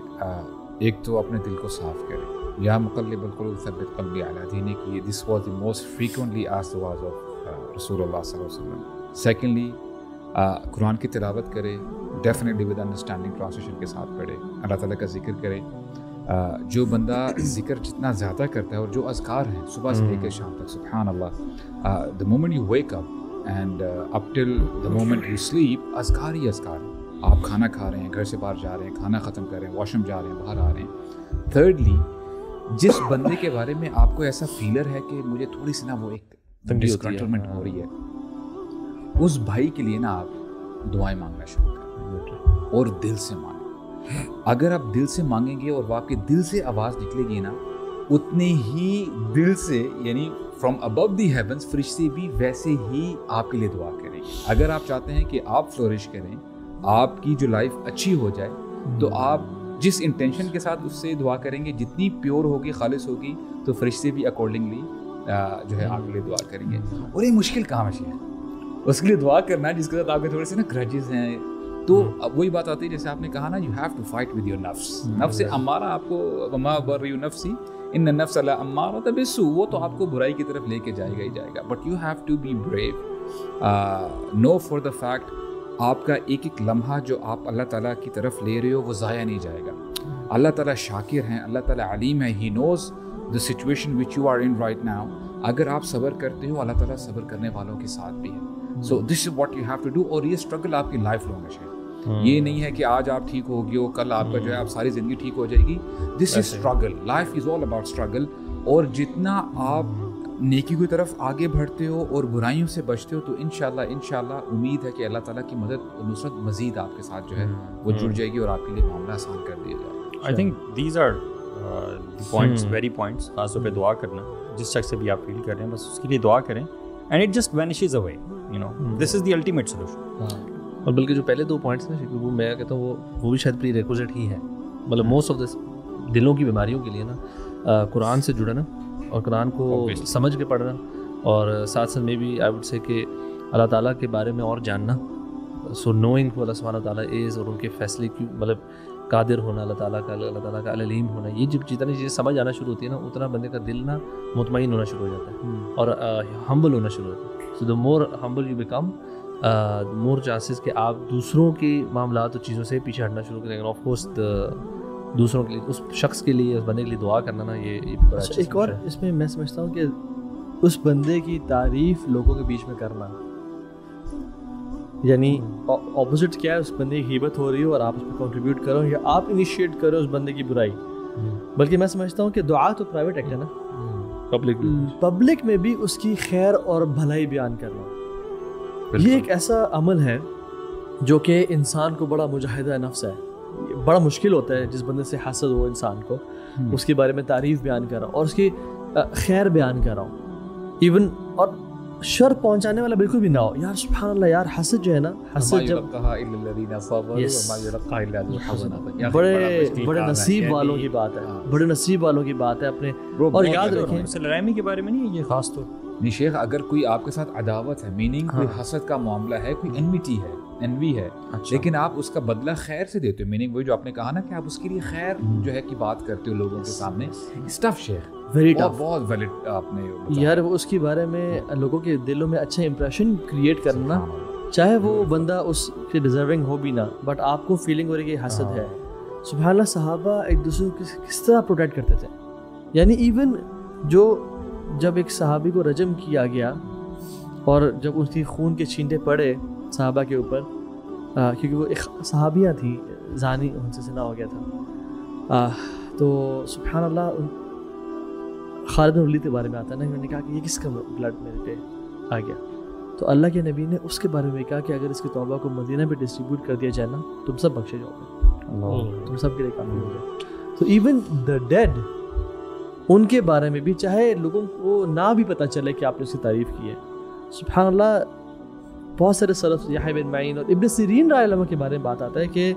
ایک تو اپنے دل کو صاف کرے. یا مقلب القلوب ثبت قلبی علی دینک, this was the most frequently asked دعاز آف رسول اللہ صلی اللہ علیہ وسلم. سیکنڈلی قرآن کی تلاوت کرے, ڈیفینیٹلی ود انڈرسٹینڈنگ ٹرانسلیشن کے ساتھ پڑھے, اللہ تعالیٰ کا ذکر کرے. جو بندہ ذکر جتنا زیادہ کرتا ہے اور جو اذکار ہیں صبح سے لے کے شام تک, سبحان اللہ, the moment you wake up and up till the moment you sleep, اذکار ہی اذکار. آپ کھانا کھا رہے ہیں, گھر سے باہر جا رہے ہیں, کھانا ختم کر رہے ہیں, واش روم جا رہے ہیں, باہر آ رہے ہیں. تھرڈلی جس بندے کے بارے میں آپ کو ایسا فیلر ہے کہ مجھے تھوڑی سی نا وہ ایک ڈسکنٹرمنٹ ہو رہی ہے, اس بھائی کے لیے نا آپ دعائیں مانگنا شروع کریں اور دل سے مانگیں. اگر آپ دل سے مانگیں گے اور وہ آپ کے دل سے آواز نکلے گی نا, اتنے ہی دل سے یعنی فرام ابو دی ہیونس فرشتے بھی ویسے ہی آپ کے لیے دعا کریں گے. اگر آپ چاہتے ہیں کہ آپ فلورش کریں, آپ کی جو لائف اچھی ہو جائے, تو آپ جس انٹینشن کے ساتھ اس سے دعا کریں گے, جتنی پیور ہوگی, خالص ہوگی, تو فرشتے بھی اکارڈنگلی جو ہے آپ کے لیے دعا کریں گے. اور یہ مشکل کام ہے اس کے لیے دعا کرنا جس کے ساتھ آپ کے تھوڑے سے نا گرجز ہیں. تو اب وہی بات آتی ہے جیسے آپ نے کہا نا, you have to fight with your نفس. نفس امارہ آپ کو وما ابرئ نفسی ان النفس لامارۃ بالسوء, وہ تو آپ کو برائی کی طرف لے کے جائے گا ہی جائے گا. But you have to be brave, no for the fact آپ کا ایک ایک لمحہ جو آپ اللہ تعالیٰ کی طرف لے رہے ہو وہ ضائع نہیں جائے گا. اللہ تعالیٰ شاکر ہیں, اللہ تعالیٰ علیم ہے, he knows the situation which you are in right now. اگر آپ صبر کرتے ہو, اللہ تعالیٰ صبر کرنے والوں کے ساتھ بھی ہے. So this is what you have to do. اور یہ اسٹرگل آپ کی لائف لانگ ہے. یہ نہیں ہے کہ آج آپ ٹھیک ہو گئے ہو, کل آپ کا جو ہے آپ ساری زندگی ٹھیک ہو جائے گی. This is struggle, life is all about struggle. اور جتنا آپ نیکی کی طرف آگے بڑھتے ہو اور برائیوں سے بچتے ہو, تو انشاءاللہ امید ہے کہ اللہ تعالیٰ کی مدد اور نصرت مزید آپ کے ساتھ جو ہے وہ جڑ جائے گی اور آپ کے لیے معاملہ آسان کر دیا جائے گا. I think these are points, very points. خاص طور پہ دعا کرنا, جس شخص سے بھی آپ فیل کر رہے ہیں بس اس کے لیے دعا کریں, and it just vanishes away. You know this is the ultimate solution. اور بلکہ جو پہلے 2 پوائنٹس ہیں وہ میں کہتا ہوں وہ بھی شاید پری ریکوزٹ ہی ہے. مطلب موسٹ آف دس دلوں کی بیماریوں کے لیے نا قرآن سے جڑنا اور قرآن کو سمجھ کے پڑھنا, اور ساتھ ساتھ میں بھی آئی وڈ سے کہ اللہ تعالیٰ کے بارے میں اور جاننا. سو نوئنگ کو اللہ سبحانہ تعالیٰ از, اور ان کے فیصلے کی مطلب قادر ہونا, اللہ تعالیٰ کا علیم ہونا, یہ جب جتنی چیزیں سمجھ آنا شروع ہوتی ہے نا, اتنا بندے کا دل نا مطمئن ہونا شروع ہو جاتا ہے اور ہمبل ہونا شروع ہوتا ہے. سو دا مور humble you become, more chances کہ آپ دوسروں کے معاملات اور چیزوں سے پیچھے ہٹنا شروع کریں گے. آف کورس دوسروں کے لیے, اس شخص کے لیے, اس بندے کے لیے دعا کرنا نا, یہ بھی بڑا اچھا. ایک اور اس میں میں سمجھتا ہوں کہ اس بندے کی تعریف لوگوں کے بیچ میں کرنا, یعنی اپوزٹ کیا ہے, اس بندے کی غیبت ہو رہی ہو اور آپ اس پہ کنٹریبیوٹ کرو یا آپ انیشیٹ کرو اس بندے کی برائی. بلکہ میں سمجھتا ہوں کہ دعا تو پرائیویٹ ایکٹ ہے نا, پبلک میں بھی اس کی خیر اور بھلائی بیان کرنا, یہ ایک ایسا عمل ہے جو کہ انسان کو بڑا مجاہدہ نفس ہے. بڑا مشکل ہوتا ہے جس بندے سے حسد ہو انسان کو, اس کے بارے میں تعریف بیان کر رہا ہوں اور اس کی خیر بیان کر رہا ہوں, ایون اور شر پہنچانے والا بالکل بھی نہ ہو. یار سبحان اللہ, یار حسد جو ہے نا, حسد جب بڑے نصیب والوں کی بات ہے, بڑے نصیب والوں کی بات ہے اپنے. اور یاد رکھیں لڑائی کے بارے میں نہیں ہے یہ خاص طور. نہیں شیخ, اگر کوئی آپ کے ساتھ عداوت ہے, میننگ کوئی حسد کا معاملہ ہے, کوئی انویٹی ہے, انوی ہے, لیکن آپ اس کا بدلہ خیر سے دیتے ہو, میننگ وہی جو آپ نے کہا نا کہ آپ اس کے لیے خیر جو ہے کی بات کرتے ہو لوگوں کے سامنے, اسٹف شیخ ویری ٹف, بہت ویلڈ آپ نے یار. وہ اس کے بارے میں لوگوں کے دلوں میں اچھا امپریشن کریٹ کرنا, چاہے وہ بندہ اس کے ڈیزرونگ ہو بھی نہ, بٹ آپ کو فیلنگ ہو رہی ہے کہ حسد ہے. سبحان اللہ, صحابہ ایک دوسرے کو کس طرح پروٹیکٹ کرتے تھے. یعنی ایون جو جب ایک صحابی کو رجم کیا گیا اور جب اس کی خون کے چھینٹے پڑے صحابہ کے اوپر, کیونکہ وہ ایک صحابیہ تھی, زانی ان سے زنا ہو گیا تھا, تو سبحان اللہ خالد بن ولید کے بارے میں آتا ہے نا, انہوں نے کہا کہ یہ کس کا بلڈ میرے پہ آ گیا, تو اللہ کے نبی نے اس کے بارے میں کہا کہ اگر اس کی توبہ کو مدینہ پہ ڈسٹریبیوٹ کر دیا جائے نا, تم سب بخشے جاؤ گے, تم سب کے لیے کافی ہو جائے. تو ایون دا ڈیڈ, ان کے بارے میں بھی چاہے لوگوں کو نہ بھی پتہ چلے کہ آپ نے اس کی تعریف کی ہے. سبحان اللہ, بہت سارے سلف, یحییٰ بن معین اور ابن سیرین رضی اللہ عنہ کے بارے میں بات آتا ہے کہ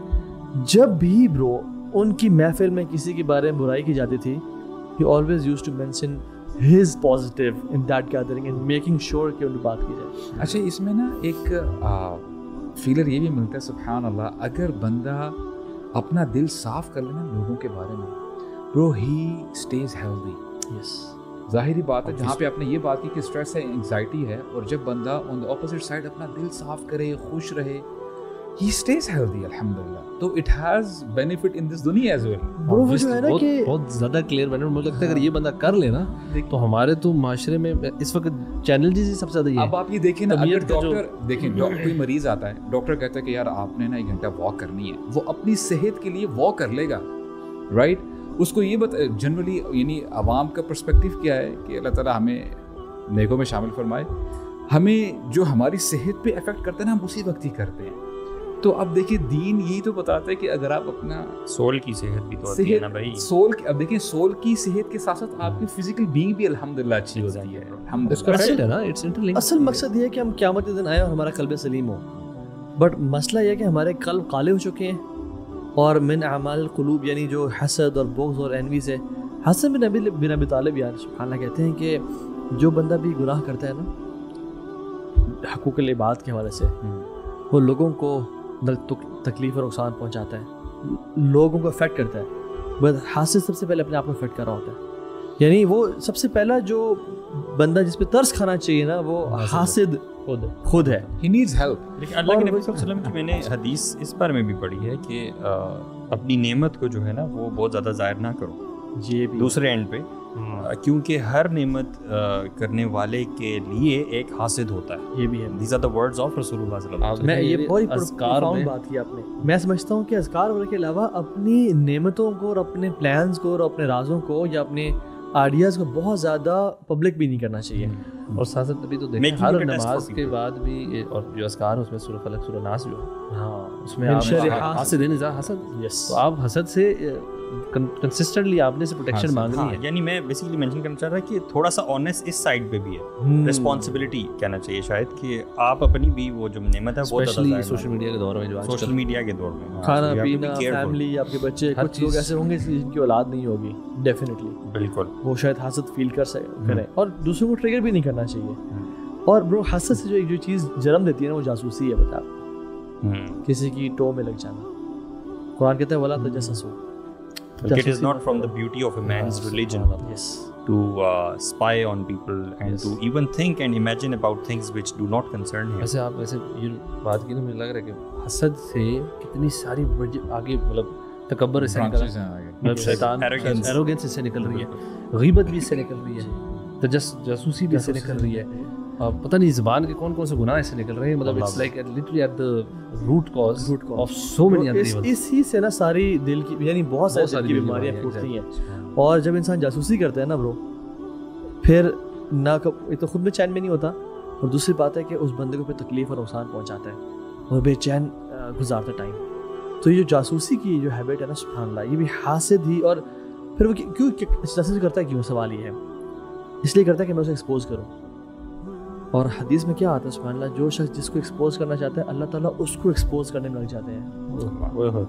جب بھی برو ان کی محفل میں کسی کے بارے میں برائی کی جاتی تھی, he always used to mention his positive in that gathering and making sure کہ ان کی بات کی جائے. اچھا, اس میں نا ایک فیلر یہ بھی ملتا ہے سبحان اللہ, اگر بندہ اپنا دل صاف کر لینا لوگوں کے بارے میں, برو ہی اسٹیز ہیلدی. یس, ظاہری بات ہے جہاں پہ آپ نے یہ بات کی کہ اسٹریس ہے, انگزائٹی ہے, اور جب بندہ آن دا اپوزٹ سائڈ اپنا دل صاف کرے, خوش رہے, he stays healthy الحمدللہ. تو it has benefit in this دنیا as well. وہ جو ہے نا کہ بہت زیادہ کلیئر بنے, مجھے لگتا ہے اگر یہ بندہ کر لے نا تو ہمارے تو معاشرے میں اس وقت چیلنجز سب سے زیادہ یہ. اب آپ یہ دیکھیں نا, اگر ڈاکٹر دیکھیں, کوئی مریض آتا ہے, ڈاکٹر کہتا ہے کہ یار آپ نے نا 1 گھنٹہ واک کرنی ہے, وہ اپنی صحت کے لیے واک کر لے گا, رائٹ. اس کو یہ جنرلی یعنی عوام کا پرسپیکٹیو کیا ہے کہ اللہ تعالیٰ ہمیں نیکوں میں شامل فرمائے. ہمیں جو ہماری صحت پہ افیکٹ کرتا ہے نا ہم اسی وقت ہی کرتے ہیں. تو اب دیکھیں دین یہی تو بتاتا ہے کہ اگر آپ اپنا سول کی صحت بھی تو ہوتی ہے نا بھائی. سول اب دیکھیں سول کی صحت کے ساتھ ساتھ آپ کی فزیکل بینگ بھی الحمدللہ اچھی ہو جاتی ہے. اصل مقصد یہ ہے کہ ہم قیامت کے دن آئے اور ہمارا قلب سلیم ہو. بٹ مسئلہ یہ ہے کہ ہمارے قلب کالے ہو چکے ہیں اور من اعمال القلوب یعنی جو حسد اور بغض اور انوی سے. حسن بن ابی طالب یار سبحان اللہ کہتے ہیں کہ جو بندہ بھی گناہ کرتا ہے نا حقوق العباد کے حوالے سے وہ لوگوں کو تکلیف اور نقصان پہنچاتا ہے, لوگوں کو افیکٹ کرتا ہے. بس حاسد سب سے پہلے اپنے آپ کو افیکٹ کر رہا ہوتا ہے. یعنی وہ سب سے پہلا جو بندہ جس پہ ترس کھانا چاہیے نا وہ حاسد خود ہے. He needs help. لیکن اللہ کے نبی صلی اللہ علیہ وسلم کی میں نے حدیث اس بارے میں بھی پڑھی ہے کہ اپنی نعمت کو جو ہے نا وہ بہت زیادہ ظاہر نہ کرو جی دوسرے اینڈ پہ, کیونکہ ہر نعمت کرنے والے کے لیے ایک حاسد ہوتا ہے. یہ بھی ہے. These are the words of رسول اللہ صلی اللہ علیہ وسلم. میں یہ بہت پروفاؤنڈ بات کی آپ نے. میں سمجھتا ہوں کہ اذکار وغیرہ کے علاوہ اپنی نعمتوں کو اور اپنے پلانز کو اور اپنے رازوں کو یا اپنے آئیڈیاز کو بہت زیادہ پبلک بھی نہیں کرنا چاہیے. اور ساتھ ساتھ ابھی تو دیکھیں ہر نماز کے بعد بھی اور جو اذکار ہیں اس میں سورہ فلق سورہ ناس جو ہاں اس میں حاسد یس تو آپ حسد سے کنسسٹنٹلی آپ نے سے پروٹیکشن مانگنی ہے. یعنی میں بیسیکلی مینشن کرنا چاہ رہا کہ تھوڑا سا آنیسٹ اس سائڈ پہ بھی ہے, رسپانسبلٹی کہنا چاہیے شاید کہ آپ اپنی بھی وہ جو نعمت ہے وہ اسپیشلی سوشل میڈیا کے دور میں جو سوشل میڈیا کے دور میں کھانا پینا فیملی آپ کے بچے کچھ لوگ ایسے ہوں گے جن کی اولاد نہیں ہوگی ڈیفینیٹلی بالکل وہ شاید حسد فیل کریں اور دوسروں کو ٹریگر بھی نہیں کرنا چاہیے. اور برو حسد سے جو ایک جو چیز جنم دیتی ہے نا وہ جاسوسی ہے. بتا کسی کی ٹو میں لگ جانا. قرآن کہتا ہے ولا تجسسوا. It is not from the beauty of a man's religion to spy on people and to even think and imagine about things which do not concern him. ویسے آپ ویسے یہ بات کی نا مجھے لگ رہا ہے کہ حسد سے کتنی ساری آگے مطلب تکبر اس سے نکل رہا ہے, شیطان ایروگنس اس سے نکل رہی ہے, غیبت بھی اس سے نکل رہی ہے, جاسوسی بھی اس سے نکل رہی ہے, پتہ نہیں زبان کے کون کون سے گناہ اس سے نکل رہے ہیں. مطلب it's like literally at the root cause of so many other evils. اسی سے نا ساری دل کی یعنی بہت ساری بیماریاں پھوٹتی ہیں. اور جب انسان جاسوسی کرتا ہے نا برو پھر نہ ایک تو خود میں چین میں نہیں ہوتا اور دوسری بات ہے کہ اس بندے کو پھر تکلیف اور نقصان پہنچاتا ہے اور بے چین گزارتا ٹائم. تو یہ جو جاسوسی کی جو ہیبٹ ہے نا سبحان اللہ یہ بھی حاسد ہی. اور پھر وہ کیوں جاسوسی کرتا ہے, کیوں سوال یہ ہے اس لیے کرتا ہے کہ میں اسے ایکسپوز کروں. اور حدیث میں کیا آتا ہے سبحان اللہ جو شخص جس کو ایکسپوز کرنا چاہتا ہے اللہ تعالیٰ اس کو ایکسپوز کرنے میں لگ جاتے ہیں.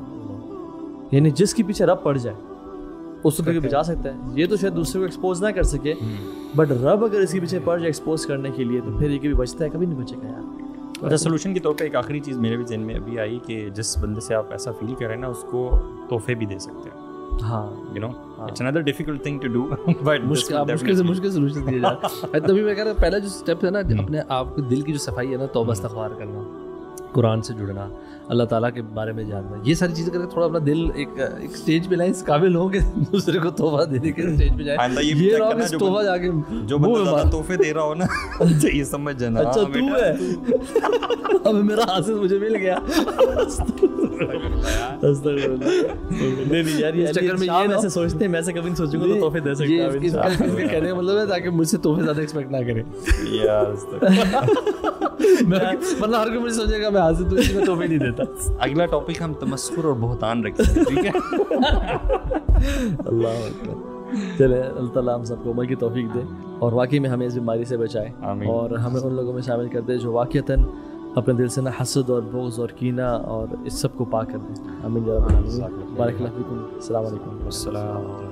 یعنی جس کے پیچھے رب پڑ جائے اس کو بچا سکتا ہے. یہ تو شاید دوسرے کو ایکسپوز نہ کر سکے بٹ رب اگر اس کے پیچھے پڑ جائے ایکسپوز کرنے کے لیے تو پھر یہ کبھی بچتا ہے کبھی نہیں بچے گا یار. اچھا سولوشن کے طور پہ ایک آخری چیز میرے بھی ذہن میں ابھی آئی کہ جس بندے سے آپ ایسا فیل کر رہے ہیں نا اس کو تحفے بھی دے سکتے ہیں. ہاں you know it's another difficult thing to do but مشکل سے مشکل سولوشن دیا جائے. تبھی میں کہہ رہا پہلا جو اسٹیپ ہے نا اپنے آپ کے دل کی جو صفائی ہے نا توبہ استغفار کرنا, قرآن سے جڑنا, اللہ تعالیٰ کے بارے میں جاننا, یہ ساری چیزیں کر کے تھوڑا اپنا دل ایک اسٹیج پہ لائیں اس قابل ہوں کہ دوسرے کو توبہ دینے کے اسٹیج پہ جائے. یہ لوگ اس توبہ جا کے جو بندہ زیادہ تحفے دے رہا ہو نا یہ سمجھ جانا اچھا تو ہے اب میرا حاصل مجھے مل گیا. نہیں یار یہ چکر میں یہ ایسے سوچتے ہیں میں سے کبھی نہیں سوچوں گا تو تحفے دے سکتا ہوں. اس کا کہنے کا مطلب ہے تاکہ مجھ سے تحفے زیادہ ایکسپیکٹ نہ کرے یار ورنہ ہر کوئی مجھے سوچے گا میں حاصل تو اس میں تحفے نہیں دیتا. اگلا ٹاپک ہم تمسخر اور بہتان رکھیں گے ٹھیک ہے. اللہ اکبر. چلے اللہ تعالیٰ ہم سب کو عمل کی توفیق دے اور واقعی میں ہمیں اس بیماری سے بچائے اور ہمیں ان لوگوں میں شامل کر دے جو واقعتاً اپنے دل سے نہ حسد اور بغض اور کینہ اور اس سب کو پاک کر دیں. آمین یا رب العالمین. بارک اللہ فیکم. السلام علیکم. السلام.